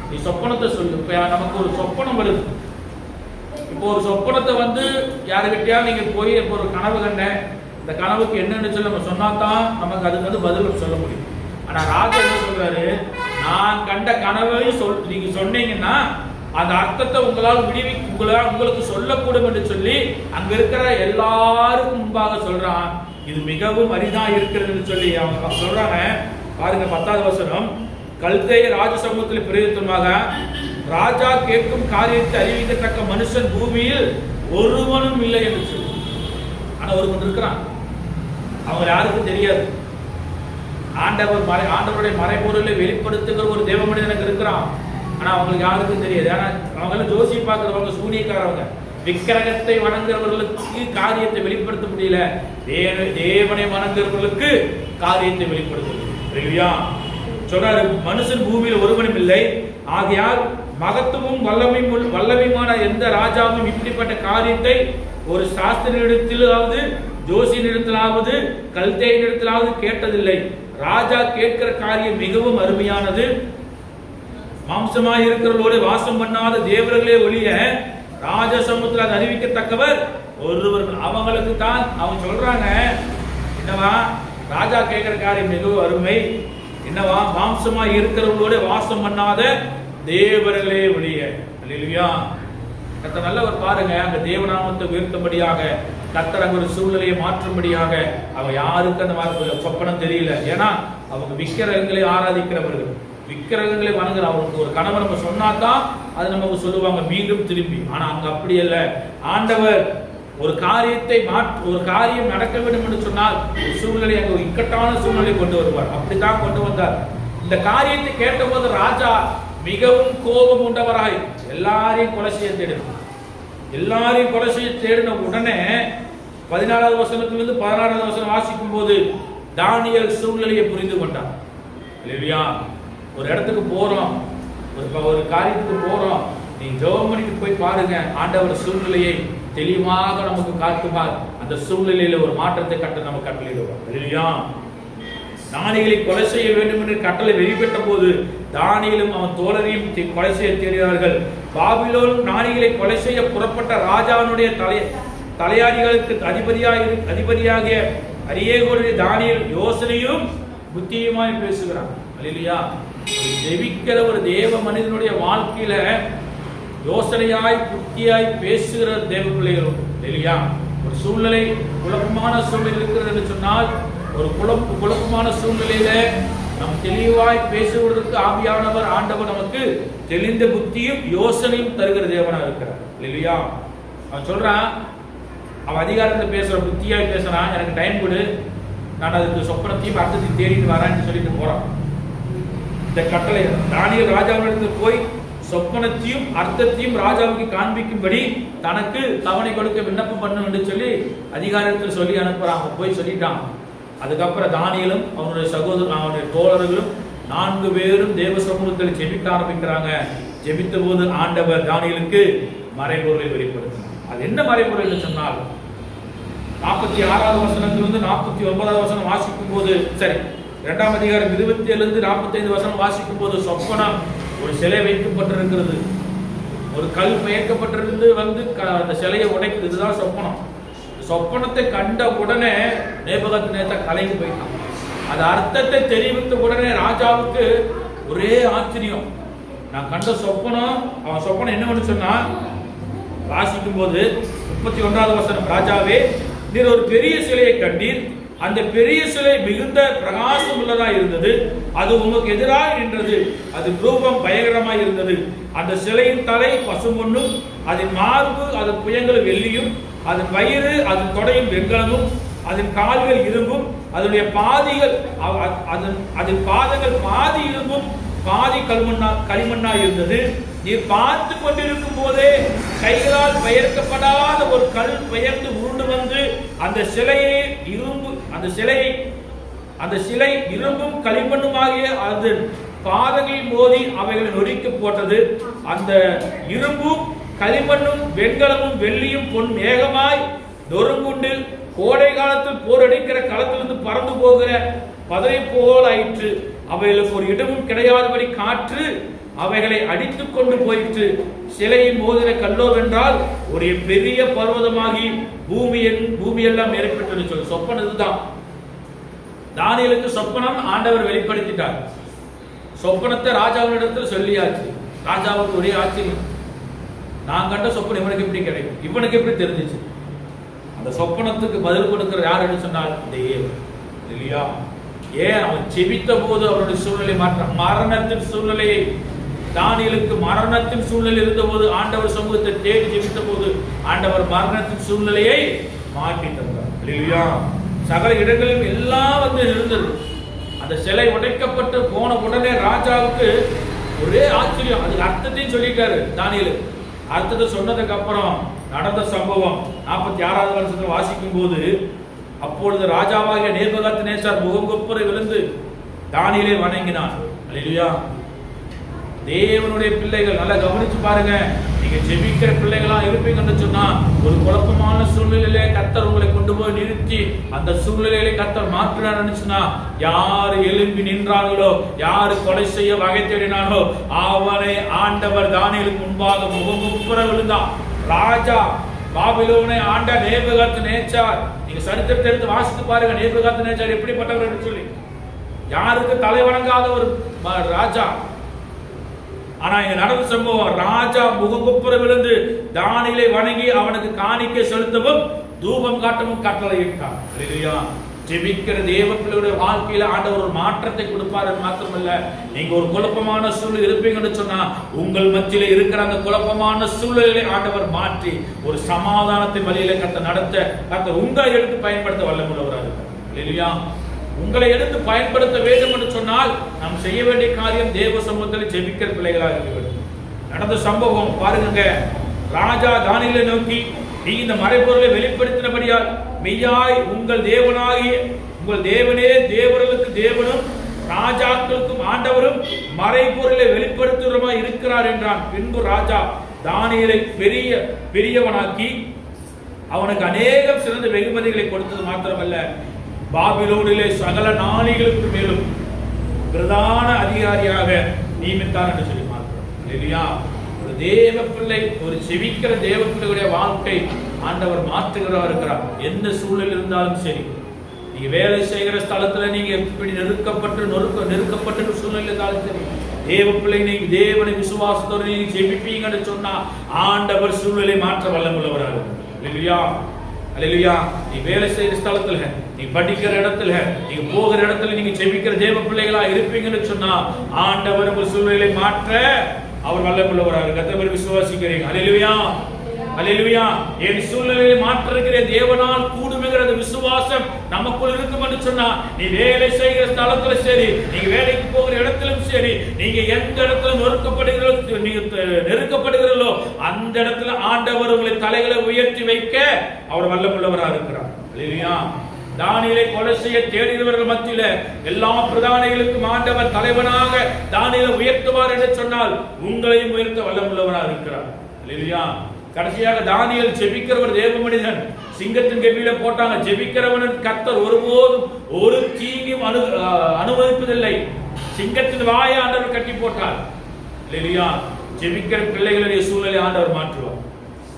நீ சொப்பனத்தை சொல்லு. இப்ப நமக்கு ஒரு சொப்பனம் வருது. இப்போ ஒரு சொப்பனத்தை யாருக்கிட்டயா நீங்க போய் இப்போ ஒரு கனவு கண்டேன், இந்த கனவுக்கு என்னன்னு சொல்லி நம்ம சொன்னாதான் நமக்கு அதுக்கு பதில் சொல்ல முடியும். ஆனா ராஜா என்ன சொல்றாரு, நான் கண்ட கனவை நீங்க சொன்னீங்கன்னா அந்த அர்த்தத்தை உங்களால் உங்களுக்கு சொல்லக்கூடும் என்று சொல்லி அங்க இருக்கிற எல்லாருக்கும் முன்பாக சொல்றான். இது மிகவும் அரிதா இருக்கிறது சொல்லி அவங்க சொல்றாங்க. பாருங்க 10வது வசனம், கல்தேய ராஜ சமூகத்தில் பிரயோஜனமாக ராஜா கேட்கும் காரியத்தை அறிவிக்கத்தக்க மனுஷன் பூமியில் ஒருவனும் இல்லை என்று சொல்லி. ஆனா ஒருவன் இருக்கிறான், அவங்க யாருக்கும் தெரியாது. ஆண்டவருடைய மறைபொருளை வெளிப்படுத்துகிற ஒரு தேவ மனிதனுக்கு இருக்கிறான். ஆனா அவங்களுக்கு யாருக்கும் தெரியாது. ஏன்னா அவங்க ஜோசி பார்க்கிறவங்க, சூனியக்காரவங்க, விக்கிரகத்தை வணங்குறவர்களுக்கு காரியத்தை வெளிப்படுத்த முடியல. தேவனை வணங்குறவர்களுக்கு காரியத்தை வெளிப்படுத்த முடியும். சொன்னாரு, மனுஷன் பூமியில் ஒருவனும் இல்லை. ஆகையால் மகத்துவம் வல்லமையுமான எந்த ராஜாவும் இப்படிப்பட்ட காரியத்தை ஒரு சாஸ்திரியிடத்திலாவது ஜோசியனிடத்திலாவது கல்தேயனிடத்திலாவது கேட்டதில்லை. ராஜா கேட்கிற காரியம் மிகவும் அருமையானது. மாம்சமாய் இருக்கிறவர்களோடு வாசம் பண்ணாத தேவர்களே ஒழிய ராஜ சமூகத்தில் அதை அறிவிக்கத்தக்கவர் ஒருவர். அவங்களுக்கு தான் அவங்க சொல்றாங்க, என்னவா ராஜா கேட்கிற காரியம் மிகவும் அருமை, என்னவா மாம்சமாய் இருக்கிறவர்களோடு வாசம் பண்ணாத தேவர்களே ஒழிய. அல்லேலூயா. கர்த்தர் நல்லவர். பாருங்க, அங்க தேவநாமத்தை உயர்த்தும்படியாக கர்த்தர் அங்க ஒரு சூழ்நிலையை மாற்றும்படியாக அவங்க யாருக்கு அந்த மாதிரி சொப்பனம் தெரியல. ஏன்னா அவங்க விக்கிரகங்களை ஆராதிக்கிறவர்கள், விக்கிரகங்களை வணங்குற. அவங்களுக்கு ஒரு கனவை நம்ம சொன்னாதான் அது நமக்கு சொல்லுவாங்க மீண்டும் திரும்பி. ஆனா அங்க அப்படி அல்ல. ஆண்டவர் ஒரு காரியத்தை ஒரு காரியம் நடக்க வேண்டும் என்று சொன்னால் ஒரு சூழ்நிலை, அங்க ஒரு இக்கட்டான சூழ்நிலை கொண்டு வருவார். அப்படித்தான் கொண்டு வந்தார். இந்த காரியத்தை கேட்டபோது ராஜா மிகவும் கோபம் உண்டவராய் எல்லாரையும் கொலை செய்ய தேடினார். எல்லாரையும் கொலை செய்ய தேடின உடனே 14வது வசனத்திலிருந்து 16வது வசனம் வாசிக்கும் போது தானியேல் சூழ்நிலையை புரிந்து கொண்டார். இல்லையா, ஒரு இடத்துக்கு போறோம், ஒரு காரியத்துக்கு போறோம், நீ ஜெர்மனிக்கு போய் பாருங்க, ஆண்டவர் சூழ்நிலையை தெளிவாக நமக்கு காட்டுவார். அந்த சூழ்நிலையில ஒரு மாற்றத்தை நம்ம கட்டளையிடுவார். இல்லையா, தானியேலை கொலை செய்ய வேண்டும் என்று கட்டளை வெளிப்பட்ட போது தானியேலும் அவன் தோழரையும் கொலை செய்ய தேடினார்கள். பாபிலோன் தானியேலை கொலை செய்ய புறப்பட்ட ராஜாவினுடைய தலையாரிகளுக்கு அதிபதியாகிய அரியேகோனுடைய தானியேல் யோசனையும் புத்தியுமாய் பேசுகிறான். அல்லேலூயா. ஜெபிக்கிற ஒரு தேவ மனிதனுடைய வாழ்க்கையில யோசனையாய் புத்தியாய் பேசுகிற தேவ பிள்ளைகளும். அல்லேலூயா. ஒரு சூழ்நிலை குழப்பமான சூழ்நிலை இருக்கிறது என்று சொன்னால், ஒரு குழப்பமான சூழ்நிலையில நம் தெளிவாய் பேசுவதற்கு ஆவியானவர் ஆண்டவர் நமக்கு தெளிந்த புத்தியும் யோசனையும் தருகிற தேவனா இருக்கிறார். இல்லையா, அவன் சொல்றான், அவன் அதிகாரத்தில் பேசுற புத்தியாய் பேசுறான், எனக்கு டைம் கொடு, நான் அதுக்கு சொப்பனத்தையும் அர்த்தத்தையும் தேடிட்டு வரேன்னு சொல்லிட்டு போறான். இந்த கட்டளை தானியேல் ராஜாவிடத்தில் போய் சொப்பனத்தையும் அர்த்தத்தையும் ராஜாவுக்கு காண்பிக்கும்படி தனக்கு தவணை கொடுக்க விண்ணப்பம் பண்ணும் என்று சொல்லி அதிகாரத்தில் சொல்லி அனுப்புறான். போய் சொல்லிட்டான். அதுக்கப்புறம் தானியேலும் அவனுடைய அவனுடைய தோழர்களும் 4 பேரும் தேவ சமூகத்தில் ஜெபிக்க ஆரம்பிக்கிறாங்க. ஜெபித்த போது ஆண்டவர் தானியேலுக்கு மறைபொருளை வெளிப்படுத்தினார். அது என்ன மறைபொருள் என்று சொன்னால், 46வது வசனத்திலிருந்து 49வது வசனம் வாசிக்கும் போது, சரி 2ஆம் அதிகாரம் 27 45 வசனம் வாசிக்கும் போது, சொப்பனம் ஒரு சிலை வைக்கப்பட்டிருக்கிறது. ஒரு கல் பெயர்க்கப்பட்டிருந்து வந்து அந்த சிலையை உடைக்குது. இதுதான் சொப்பனம். சொப்பனத்தை கண்ட உடனே நேபுகாத்நேச்சார் கலங்கி போயிட்டான். அது அர்த்தத்தை தெரிவித்த உடனே ராஜாவுக்கு ஒரே ஆச்சரியம். நான் கண்ட சொப்பனம், அவன் சொப்பனம் என்னன்னு சொன்னா, வாசிக்கும் போது 31வது வசனம், ராஜாவே நீர் ஒரு பெரிய சிலையை கண்டீர், அந்த பெரிய சிலை மிகுந்த பிரகாசம் உள்ளதா இருந்தது, அது உமக்கு எதிராக நின்றது, அது ரூபம் பயங்கரமாய் இருந்தது. அந்த சிலையின் தலை பசும்பொன்னும், அதன் மார்பு அதன் புயங்களும் வெள்ளியும், அதன் வயிறு அதன் தொடையும் வெண்கலமும், அதன் கால்கள் இரும்பும், அதனுடைய பாதிகள் அதன் பாதங்கள் பாதி இரும்பும் பாதி களிமண்ணா இருந்தது. நீ பார்த்து கொண்டிருக்கும் போதே கைகளால் பெயர்க்கப்படாத ஒரு கல் பெயர்ந்து உருண்டு வந்து அந்த சிலை இரும்பும் களிமண்ணுமாகிய அதன் பாதங்களில் மோதி அவைகளை நொறுக்கி போட்டது. அந்த இரும்பும் களிமண்ணும் வெண்கலமும் வெள்ளியும் பொன் மேகமாய் நொறுங்குண்டு கோடை காலத்தில் போரடிக்கிற களத்திலிருந்து பறந்து போகிற பதரை போல் ஆயிற்று. அவைகளுக்கு ஒரு இடமும் கிடையாதபடி காற்று அவைகளை அடித்துக் கொண்டு போயிற்று. சிலையின் மோதிர கல்லோவென்றால் ஒரு பெரிய பர்வதமாகி பூமியெல்லாம் ஏற்பட்டது. சொல்லு சொப்பனம் இதுதான். தானியேலுக்கு சொப்பனம் ஆண்டவர் வெளிப்படுத்திட்டார். சொப்பனத்தை ராஜாவினிடத்தில் சொல்லியாச்சு. ராஜாவுக்கு ஒரே ஆச்சரியம், நான் கண்ட சொப்பனம் இவனுக்கு எப்படி கிடைக்கும், இவனுக்கு எப்படி தெரிஞ்சிச்சு? அந்த சொப்பனத்துக்கு பதில் கொடுக்கிற யார் என்று சொன்னால் தேவன் இல்லையா? ஏன் அவன் செபித்த போது அவருடைய சூழ்நிலை மரணத்தின் சூழ்நிலையை, தானியேலுக்கு மரணத்தின் சூழ்நிலை இருந்த போது ஆண்டவர் சமூகத்தை தேடி ஜெபித்த போது ஆண்டவர் மரணத்தின் சூழ்நிலையை மாற்றி தந்தார் இல்லையா? சகல இடங்களிலும் எல்லாம் வந்து இருந்தது. அந்த சிலை உடைக்கப்பட்டு போன உடனே ராஜாவுக்கு ஒரே ஆச்சரியம். அதுக்கு அர்த்தத்தையும் சொல்லிட்டாரு தானியேலு. அர்த்தத்தை சொன்னதுக்கு அப்புறம் நடந்த சம்பவம் 46வது வருஷத்துல வாசிக்கும் போது, அப்பொழுது ராஜாவாகிய நேபுகாத்நேச்சார் முகங்குப்புற விழுந்து தானியேலை வணங்கினான். அல்லேலூயா. தேவனுடைய பிள்ளைகள் நல்லா கவனிச்சு பாருங்க. நீங்க ஜெபிக்கிற பிள்ளைகளா இருப்பீங்கன்னு சொன்னா, ஒரு குழப்பமான சூழ்நிலையிலே கர்த்தர் உங்களை கொண்டு போய் நிறுத்தி அந்த சூழ்நிலையிலே கர்த்தர் மாற்றினார் நினைச்சுன்னா, யாரு எழுப்பி நின்றார்களோ, யாரு கொலை செய்ய வகை தேடினாரோ அவனை ஆண்டவர் தானியேலுக்கு முன்பாக முகங்குப்புற விழுந்தான். ராஜா பாபிலோனை ஆண்ட நேபுகாத்நேச்சார், நீங்க சரித்திரத்தை எடுத்து வாசித்து பாருங்க. நேபுகாத்நேச்சார் எப்படிப்பட்டவர் என்று சொல்லி, யாருக்கு தலை வணங்காத ஒரு ராஜா. ஆனா இங்க நடந்த சம்பவம், ராஜா முகங்குப்புற விழுந்து தானியேலை வணங்கி அவனுக்கு காணிக்கை செலுத்தவும் தூபம் காட்டவும் கட்டளையிட்டார். இல்லையா? ஜெபிக்கிற தேவ பிள்ளையுடைய வாழ்க்கையில ஆண்டவர் ஒரு மாற்றத்தை கொடுப்பாரு. மாத்திரமல்ல, நீங்க ஒரு குழப்பமான சூழ்நிலை இருப்பீங்கன்னு சொன்னா, உங்கள் மத்தியில இருக்கிற அந்த குழப்பமான சூழ்நிலை ஆண்டவர் மாற்றி ஒரு சமாதானத்தின் வழியில கர்த்தர் உங்களை எடுத்து பயன்படுத்த வல்லமுள்ளவராக இருக்கார். இல்லையா? உங்களை எடுத்து பயன்படுத்த வேண்டும் என்று சொன்னால் நாம் செய்ய வேண்டிய காரியம் தேவ சமூகத்தில் ஜெபிக்கிற பிள்ளைகளாக இருக்க வேண்டும். நடந்த சம்பவம் பாருங்க. ராஜா தானியேலை நோக்கி, நீ இந்த மறைபொருளை வெளிப்படுத்தினபடியால் மெய்யாய் உங்கள் தேவனாகிய உங்கள் தேவனே தேவர்களுக்கு தேவனும் ராஜாக்களுக்கும் ஆண்டவரும் மறைபொருளை வெளிப்படுத்துகிறவரா இருக்கிறார் என்றான். பின்பு ராஜா தானியேலை பெரியவனாக்கி அவனுக்கு அநேகம் சிறந்த வெகுமதிகளை கொடுத்தது மாத்திரமல்ல, பாபிலோனிலே சகல நாளிகளுக்கு மேலும் பிரதான அதிகாரியாக நியமித்தார் என்று சொல்லி பார்க்கிறோம். ஒரு தேவ பிள்ளை, ஒரு செவிக்கிற தேவ பிள்ளைகளுடைய வாழ்க்கை ஆண்டவர் மாற்றுகிறவராக இருக்கிறார். எந்த சூழல் இருந்தாலும் சரி, நீங்க வேலை செய்கிற ஸ்தலத்துல நீங்க எப்படி நெருக்கப்பட்டு சூழ்நிலை இருந்தாலும் சரி, தேவ பிள்ளை நீங்க தேவனை விசுவாசத்தோடு நீங்க ஜெபிப்பீங்கன்னு சொன்னா ஆண்டவர் சூழ்நிலை மாற்ற வல்லமுள்ளவராக இருக்கிறார். அல்லேலூயா. நீ வேலை செய்யற ஸ்தலத்துல, நீ படிக்கிற இடத்துல, நீங்க போகிற இடத்துல நீங்க ஜெபிக்கிற தேவ பிள்ளைகளா இருப்பீங்கன்னு சொன்னா ஆண்டவர் உங்கள் சூழ்நிலை மாற்ற அவர் வல்லமுள்ளவராக இருக்கிறார். விசுவாசிக்கிறீங்க? அல்லேலூயா. அல்லேலூயா. என் சூழ்நிலையை மாற்றுகிற தேவனால் கூடுமிகிற விசுவாசம் நமக்குள் இருக்கும் என்று சொன்னா, நீ வேலை செய்கிற ஸ்தலத்துல சரி, நீங்க வேலைக்கு போகிற இடத்திலும் சரி, நீங்க எந்த இடத்துல நெருக்கப்படுகிறீர்களோ அந்த இடத்துல ஆண்டவர் உங்களை தலைகளை உயர்த்தி வைக்க அவர் வல்லமுள்ளவராக இருக்கிறார். அல்லேலூயா. தானியேலை கொலை செய்ய தேடினவர்கள் மத்தியில எல்லா பிரதானிகளுக்கும் ஆண்டவர் தலைவனாக தானியேலை உயர்த்துவார் என்று சொன்னால் உங்களையும் உயர்த்த வல்லமுள்ளவராக இருக்கிறார். அல்லேலூயா. கடைசியாக தானியேல் ஜெபிக்கிறவர் தேவ மனிதன். சிங்கத்தின் கெபியில போட்டாங்க. ஜெபிக்கிறவன் கர்த்தர் ஒருபோதும் ஒரு தீங்கும் அனுமதிப்பதில்லை. சிங்கத்தின் வாயை ஆண்டவர் கட்டி போட்டார். இல்லையா? ஜெபிக்கிற பிள்ளைகளுடைய சூழ்நிலை ஆண்டவர் மாற்றுவார்.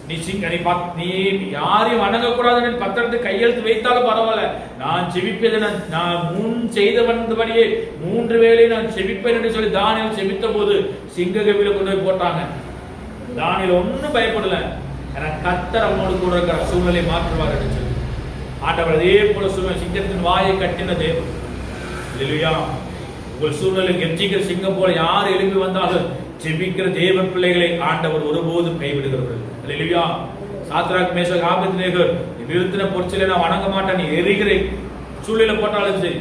நீ யாரையும் வணங்கக்கூடாதுன்னு பத்திரத்தை கையெழுத்து வைத்தாலும் பரவாயில்ல, நான் ஜெபிப்பதை நான் முன் செய்த வந்தபடியே 3 வேளை நான் ஜெபிப்பேன் என்று சொல்லி தானியேல் ஜெபித்த போது சிங்க கவியில கொண்டு போய் போட்டாங்க. தானியேல் ஒன்னும் பயப்படல, ஏன்னா கர்த்தர் அவனோடு கூட இருக்கிற சூழ்நிலை மாற்றுவார் என்று சொல்லி ஆண்டவர் அதே போல சூழ்நிலை சிங்கத்தின் வாயை கட்டின தேவன். அல்லேலூயா. உங்கள் சூழ்நிலை கெர்ச்சிக்கிற சிங்கம் போல யார் எழுப்பி வந்தாலும் ஜெபிக்கிற தேவ பிள்ளைகளை ஆண்டவர் ஒருபோதும் கைவிடுகிறவர்கள். அல்லேலூயா. சாத்ராக் மேஷாக் ஆபேத்நேகோ நிறுத்தின பொற்சிலை நான் வணங்க மாட்டேன், நீ எரிகிற சூழ்நிலை போட்டாலும் சரி,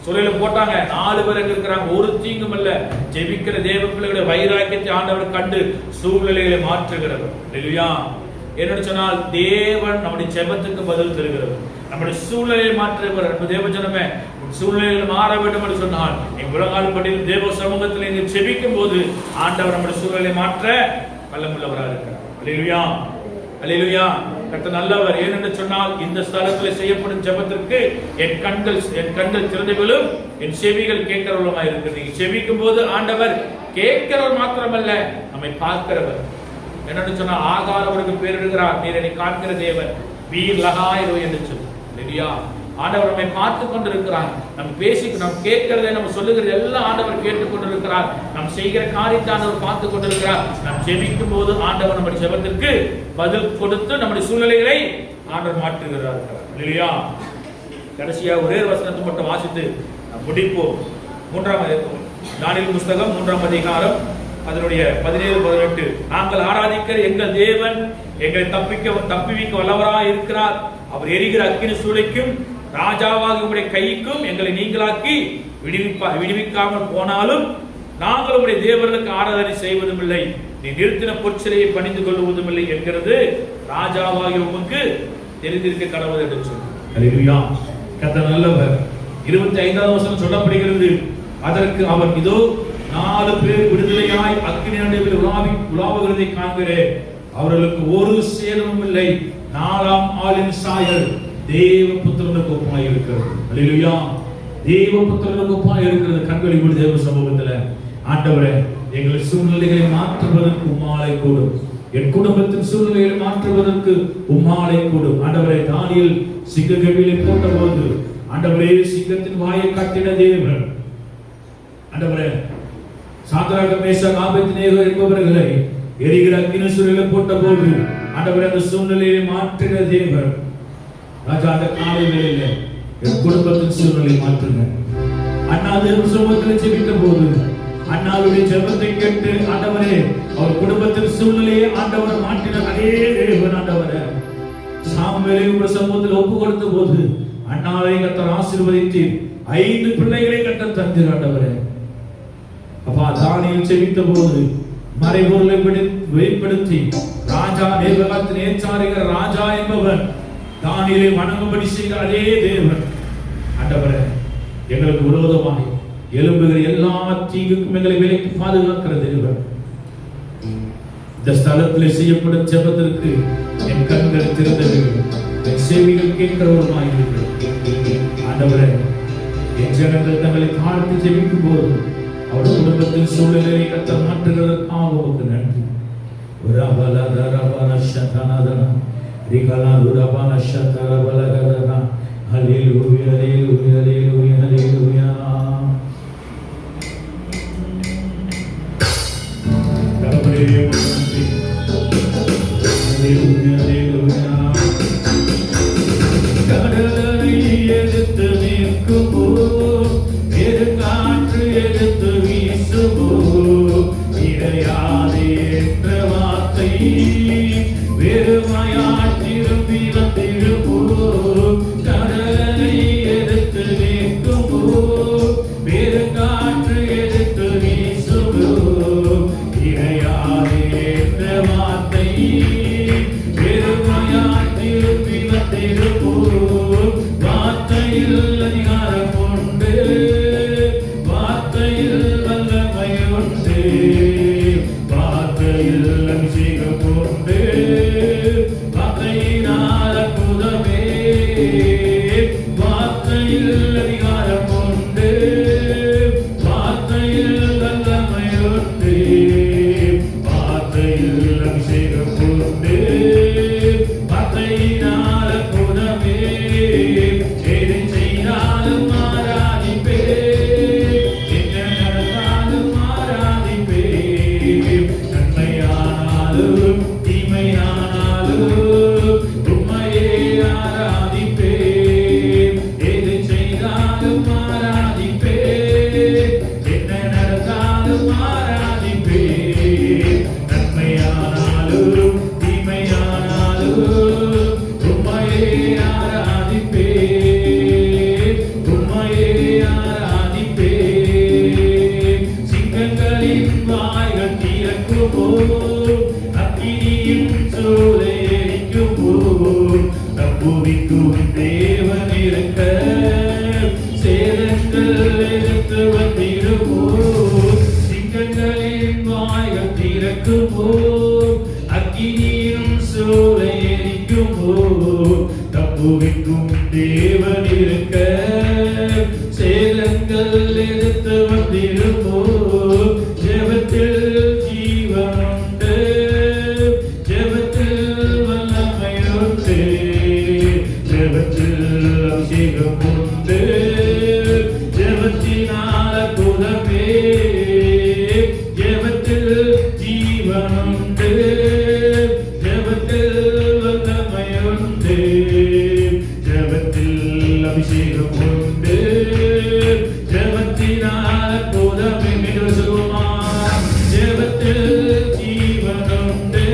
சூழ்நிலை போட்டாங்க. 4 பேர் இருக்கிறாங்க, ஒரு தீங்கும் அல்ல. ஜெபிக்கிற தேவ பிள்ளைகளுடைய வைராக்கியத்தை ஆண்டவர் கண்டு சூழ்நிலைகளை மாற்றுகிறவர். அல்லேலூயா. என்ன சொன்னால் தேவன் நம்முடைய ஜெபத்துக்கு பதில் தருகிறவர், நம்முடைய சூழ்நிலையை மாற்றுகிறவர். நம்ம தேவ ஜனமே, சூழ்நிலைகள் மாற வேண்டும் என்று சொன்னால் உலகால் படி தேவ சமூகத்தில் நீங்கள் ஜெபிக்கும் போது ஆண்டவர் நம்முடைய சூழ்நிலை மாற்ற வல்லமுள்ளவராக இருக்கிறார். அல்லேலூயா. அல்லேலூயா. கர்த்தர் நல்லவர். ஏனென்று சொன்னால் இந்த ஸ்தலத்தில் செய்யப்படும் ஜெபத்திற்கு என் கண்கள் திறந்தவர்களும் என் செவிகள் கேட்கிறவர்களுமாய் இருக்கிறது. நீங்க ஜெபிக்கும் போது ஆண்டவர் கேட்கிறவர் மாத்திரமல்ல, நம்மை பார்க்கிறவர். என்னன்னு சொன்னா ஆகாரவருக்கு பேரிடுகிறார், நீர் என்னை காண்கிற தேவன், வீர் லகாயிரோ என்று சொல்லி. இல்லையா? ஆண்டவர் நம்மை பார்த்து கொண்டிருக்கிறார். நம்ம கேட்கிறதை நம்ம சொல்லுகிறது எல்லாம் ஆண்டவர் கேட்டுக் கொண்டிருக்கிறார். நாம் செய்கிற காரியத்தை ஆண்டவர் பார்த்து கொண்டிருக்கிறார். நாம் ஜெபிக்கும் போது ஆண்டவர் நம்முடைய ஜெபத்திற்கு பதில் கொடுத்து நம்முடைய சூழ்நிலைகளை ஆண்டவர் மாற்றுகிறார். இல்லையா? கடைசியா ஒரே வசனத்தை மட்டும் வாசித்து முடிப்போம். 3ஆம் தானியேல் புஸ்தகம் 3ஆம் அதிகாரம் அதனுடைய 17-18. நாங்கள் ஆராதிக்கிற எங்கள் தேவன் எங்களை தப்பிவிக்க வல்லவராய் இருக்கிறார். அவர் எரிகிற அக்கினி சூளைக்கும் ராஜாவாக உடைய கைக்கும் எங்களை நீங்களாக்கி விடுவிக்காமல் போனாலும் நாங்கள் உடைய தேவர்களுக்கு ஆராதனை செய்வதும் இல்லை, நீ நிறுத்தின பொற்சிலையை பணிந்து கொள்வதும் இல்லை என்கிறது ராஜாவாகி உமக்கு தெரிந்திருக்க கடவுள் என்று சொன்னார். அல்லேலூயா. கர்த்தர் நல்லவர். 25ஆம் வசனம் சொல்லப்படுகிறது, அதற்கு அவர் இதோ 4 பேர் விடுதலையாய் அக்கினி நடுவில் உலாவுகிறதை காண்கிறேன், அவர்களுக்கு ஒரு சேதமும் இல்லை, 4ஆம் ஆளின் சாயல் தேவபுத்திரனுக்கு ஒப்பாய் இருக்கிறது. அல்லேலூயா. தேவபுத்திரனுக்கு ஒப்பாய் இருக்கிறது. கண்களை மூடி தேவ சமூகத்துல ஆண்டவரே, எங்கள் சூழ்நிலைகளை மாற்றுவதற்கு உம்மாலை கூடும், என் குடும்பத்தின் சூழ்நிலைகளை மாற்றுவதற்கு உம்மாலை கூடும். ஆண்டவரே, தானியேல் சிங்க கவியிலே போட்டபோது ஆண்டவரே சிங்கத்தின் வாயை கட்டின தேவன், ஆண்டவரே சாத்ராக் மேஷாக் ஆபேத்நேகோ என்பவர்களை எரிகிற அக்கினி சூளையிலே போட்டபோது ஆண்டவரே அந்த சூழ்நிலையை மாற்றின தேவன். ராஜா, அந்த காலை வேளையில என் குடும்பத்தின் சூழ்நிலை மாற்றுங்க. அண்ணா தேவ சமூகத்தில் ஜெபித்த போது அண்ணாவுடைய ஜெபத்தை கேட்டு ஆண்டவரே அவர் குடும்பத்தின் சூழ்நிலையை ஆண்டவர் மாற்றின அதே தேவன். ஆண்டவரே சாமுவேலை உங்கள் சமூகத்தில் ஒப்பு கொடுத்த போது அண்ணாவை கர்த்தர் ஆசீர்வதித்து 5 பிள்ளைகளை கர்த்தர் தந்தீர். ஆண்டவரே அப்பா, தானியேல் ஜெபித்த போது மறைபொருளை வெளிப்படுத்தி ராஜா நேபுகாத்நேச்சார் ஏச்சாரிகிற ராஜா என்பவன் தானியேலை வணங்கும்படி செய்த அதே தேவன். ஆண்டவரே, எங்களுக்கு விரோதமாய் எழும்புகிற எல்லா தீங்குக்கும் எங்களை விலக்கி பாதுகாக்கிற தேவன். இந்த ஸ்தலத்தில் செய்யப்படும் ஜெபத்திற்கு என் கண்கள் திறந்தது, என் செவிகள் கேட்கிறவருமாய் இருக்கிறது. ஆண்டவரே, என் ஜனங்கள் தங்களை தாழ்த்தி ஜெபிக்கும் போது அவர் குடும்பத்தின் சூழ்நிலையை கர்த்தர் மாற்றுகிறதற்காக உமக்கு நன்றி. ஹல்லேலூயா, ஹல்லேலூயா, ஹல்லேலூயா, ஹல்லேலூயா. கடவுளே நன்றி. ஹல்லேலூயா, ஹல்லேலூயா. கடலை எதிர்த்து நிற்குமோ, காற்று எடுத்து வீசுமோ, இடையாதே என்ற வார்த்தை வெறுமையாய் திரும்பி வந்திடுமோ, கடலை எடுத்து வந்திருக்க சேதங்கள் எடுத்து வந்திருப்போ ஜெபத்தில் ஜீவனுண்டு ஜெபத்தில் வல்லமையுண்டு ஜெபத்தில் அபிஷேகம் உண்டு ஜெபத்தினால புதமே ஜெபத்தில் ஜீவனுண்டு ஜெபத்தில் வல்லமையுண்டு ஜெபத்தில் அபிஷேகம் உண்டு ஜெபத்தினால புதமே என்று சொல்லுமா ஜெபத்தில் ஜீவனுண்டு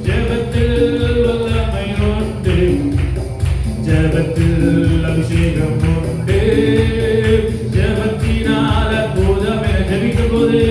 ஜெபத்தில் வல்லமையுண்டு ஜெபத்தில் அபிஷேகம் உண்டு ஜெபத்தினால போதமே ஜெபிக்கும் போது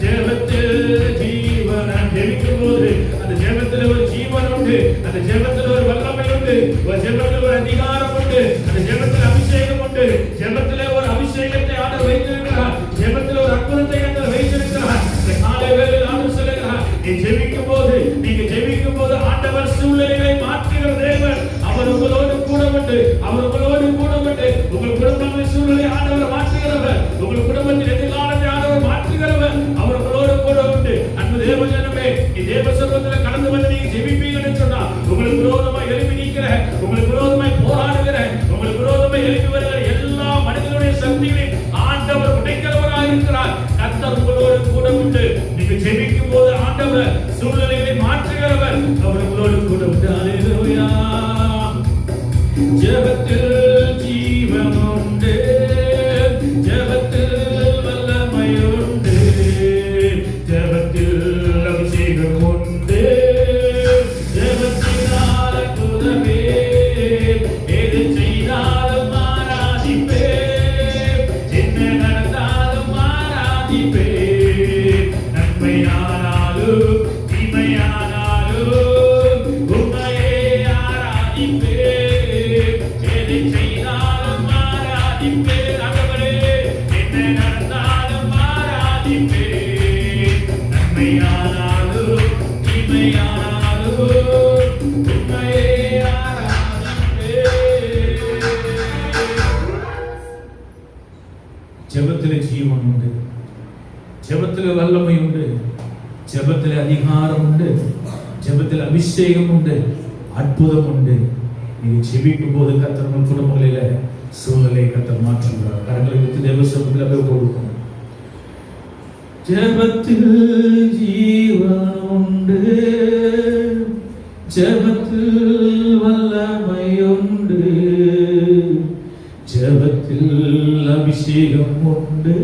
ஜெபத்தில் ஜீவன் ஜெபிக்கும் போது அந்த ஜெபத்தில் ஒரு ஜீவன் உண்டு அந்த ஜெபத்தில் ஒரு வல்லமை உண்டு ஒரு ஜெபத்தில் ஒரு அதிகாரம் உண்டு அந்த ஜெபத்தில் அபிஷேகம் உண்டு ஜெபத்தில் ஒரு அபிஷேகத்தை ஆண்டவர் வைத்திருக்கிறார் ஜெபத்தில் ஒரு அற்புதத்தை ஆண்டவர் வைத்திருக்கிறார் இந்த காலை வேளையில் ஆண்டவர் சொல்லுகிறார் நீ ஜெபிக்கும் போது நீங்க ஜெபிக்கும் போது ஆண்டவர் சூழ்நிலைகளை மாற்றுகிற தேவன் அவர் உங்களோடு கூட வந்து அவர் உங்களோடு கூட வந்து உங்கள் குடும்பங்களின் சூழ்நிலை ஆண்டவர் மாற்றுகிறவர் உங்கள் குடும்பத்தின் எதிர்காலத்தை ஆண்டவர் மாற்றுகிறவர் அவர் உங்களோடு கூட வந்து அன்பு தேவ ஜனமே நீ தேவ சமூகத்தில் கடந்து வந்து நீங்க ஜெபிப்பீங்கன்னு சொன்னா உங்களுக்கு விரோதமாய் எழுப்பி நிற்கிற உங்களுக்கு விரோதமாய் போராடுகிற உங்களுக்கு விரோதமாய் எழுப்பி வருகிற எல்லா மனிதனுடைய சக்திகளையும் ஆண்டவர் உடைக்கிறவராக இருக்கிறார் கர்த்தர் உங்களோடு கூட உண்டு நீங்க ஜெபிக்கும் போது ஆண்டவர் சூழ்நிலைகளை மாற்றுகிறவர் அவர் உங்களோடு கூட உண்டு அல்லேலூயா ஜெபத்தில் ஜீவன் உண்டு ஜெபத்தில் வல்லமையுண்டு ஜெபத்தில் அபிஷேகம் உண்டு ஜெபத்தினால புதமே எது செய்தாலும் ஆராதிப்பே என்ன நடந்தாலும் ஆராதிப்பே நன்மையானாலும் தீமையானாலும் உண்மையே ஆராதிப்பே எதை செய்தாலும் ஆராதிப்பே ஆண்டவரே என்ன நடந்தாலும் ஆராதிப்பே நன்மையானாலும் தீமையானாலும் உண்மையே ஆராதிப்பே ஜெபத்திலே ஜீவன் உண்டு ஜெபத்திலே வல்லமை உண்டு ஜெபத்திலே அதிகாரம் உண்டு ஜெபத்திலே அபிஷேகம் உண்டு அற்புதம் உண்டு நீங்க ஜெபிக்கும் போது கர்த்தர் உங்கள் குடும்பங்களில சூழ்நிலை கர்த்தர் மாற்றுகிறார் கரங்களை வைத்து தேவ சமூகத்தில் போய் கொடுக்கணும் ஜெபத்தில் ஜீவன் உண்டு ஜெபத்தில் வல்லமை உண்டு ஜெபத்தில் அபிஷேகம் உண்டு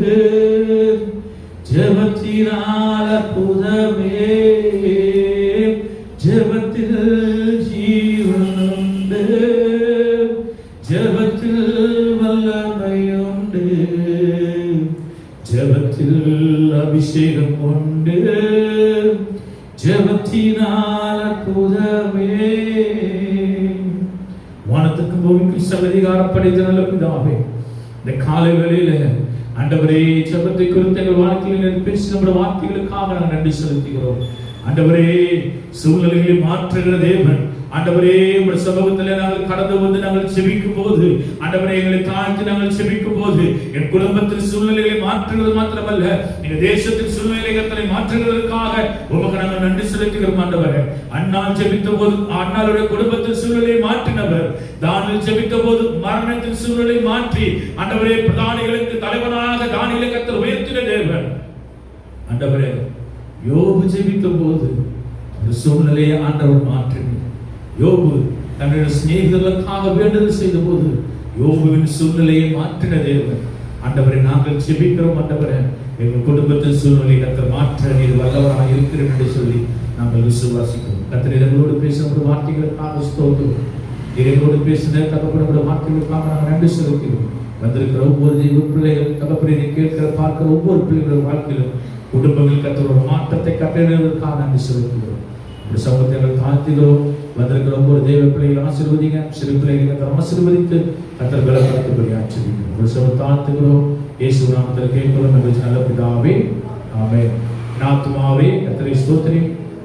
ஜெபத்தினால அற்புதமே ஜெபத்தில் ஜீவன் உண்டு ஜெபத்தில் வல்லமை உண்டு ஜெபத்தில் அபிஷேகம் உண்டு ஜெபத்தினால அற்புதமே வானத்துக்கு பூமிக்கு சகதிகாரம் படைத்த நல்ல பிதாவே இந்த காலை வேளையில ஆண்டவரே ஜெபத்தை குறித்து எங்கள் வாழ்க்கையில் பேசி நம்முடைய வார்த்தைகளுக்காக நாங்கள் நன்றி செலுத்துகிறோம் ஆண்டவரே சூழ்நிலைகளை மாற்றுகிற தேவன் ஆண்டவரே உம்முடைய சமூகத்திலே நாங்கள் கடந்து வந்து நாங்கள் ஜெபிக்கும் போது ஆண்டவரே எங்களை தாழ்த்தி நாங்கள் ஜெபிக்கும் போது என் குடும்பத்தின் சூழ்நிலைகளை மாற்றுகிறது மாத்திரமல்ல எங்க தேசத்தின் சூழ்நிலைகளை மாற்றுகிறதற்காக உமக்கு நாங்கள் நன்றி செலுத்துகிறோம் ஆண்டவரே அண்ணால் ஜெபித்த போது அண்ணாளுடைய குடும்பத்தின் சூழ்நிலையை மாற்றினவர் தானியேல் ஜெபித்த போது மரணத்தின் சூழ்நிலை மாற்றி ஆண்டவரே பிரதானிகளுக்கு தலைவனாக தானியேலை கர்த்தர் உயர்த்தின தேவன் ஆண்டவரே யோபு ஜெபித்த போது அந்த சூழ்நிலையை ஆண்டவர் மாற்றினார் யோபு தன்னுடைய சிநேகிதர்களுக்காக வேண்டுதல் செய்த போது யோபுவின் சூழ்நிலையை மாற்றின தேவன் ஆண்டவரை நாங்கள் ஜெபிக்கிறோம் ஆண்டவரே எங்கள் குடும்பத்தின் சூழ்நிலை கர்த்தர் மாற்ற நீர் வல்லவராக இருக்கிறேன் என்று சொல்லி நாங்கள் விசுவாசிக்கிறோம் கர்த்தர் எங்களோடு பேசின வார்த்தைகளுக்காக ஸ்தோத்திரம் எங்களோடு பேசின தகப்பனுடைய வார்த்தைகளுக்காக நாங்கள் நன்றி செலுத்துகிறோம் வந்திருக்கிற ஒவ்வொரு தெய்வ பிள்ளைகள் தகப்பனை கேட்கிற பார்க்கிற ஒவ்வொரு பிள்ளைகளுடைய வாழ்க்கையிலும் குடும்பங்கள் கர்த்தரோட மாற்றத்தை கட்டளையிடுவதற்காக நன்றி செலுத்துகிறோம் இந்த சமூகத்தை தாழ்த்திகிறோம் வந்திருக்கிற ஒவ்வொரு தெய்வ பிள்ளைகளை ஆசீர்வதிங்க சிறு பிள்ளைகளை ஆசீர்வதித்து கர்த்தர் பலப்படுத்தும்படி ஆச்சரிக்கிறோம் ஒரு சமூக தாழ்த்துகிறோம் இயேசு நாமத்தில் கேட்கிறோம் எங்கள் நல்ல பிதாவே ஆமென். ஆத்துமாவே கர்த்தரை ஸ்தோத்திரி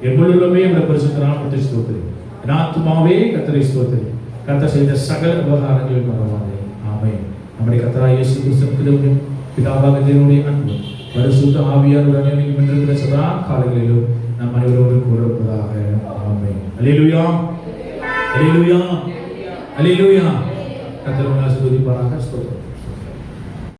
எங்களுமே அந்த பரிசுத்த நாமத்தை ஸ்தோத்திரி ஆத்துமாவே கர்த்தரை ஸ்தோத்திரி கர்த்தர் செய்த சகல உபகாரங்களை மறவாதே. ஆமென். நம்முடைய கர்த்தராகிய இயேசு கிறிஸ்துவின் கிருபையும் பிதாவாகிய தேவனுடைய அன்பும் பரிசுத்த ஆவியானவருடன் இணைந்து நின்றிருக்கிற சதா காலங்களிலும் நம் அனைவரோடு கூட இருப்பதாக. ஆமென். அல்லேலூயா, அல்லேலூயா, அல்லேலூயா. கர்த்தர் உங்களை ஆசீர்வதிப்பாராக. ஸ்தோத்திரம்.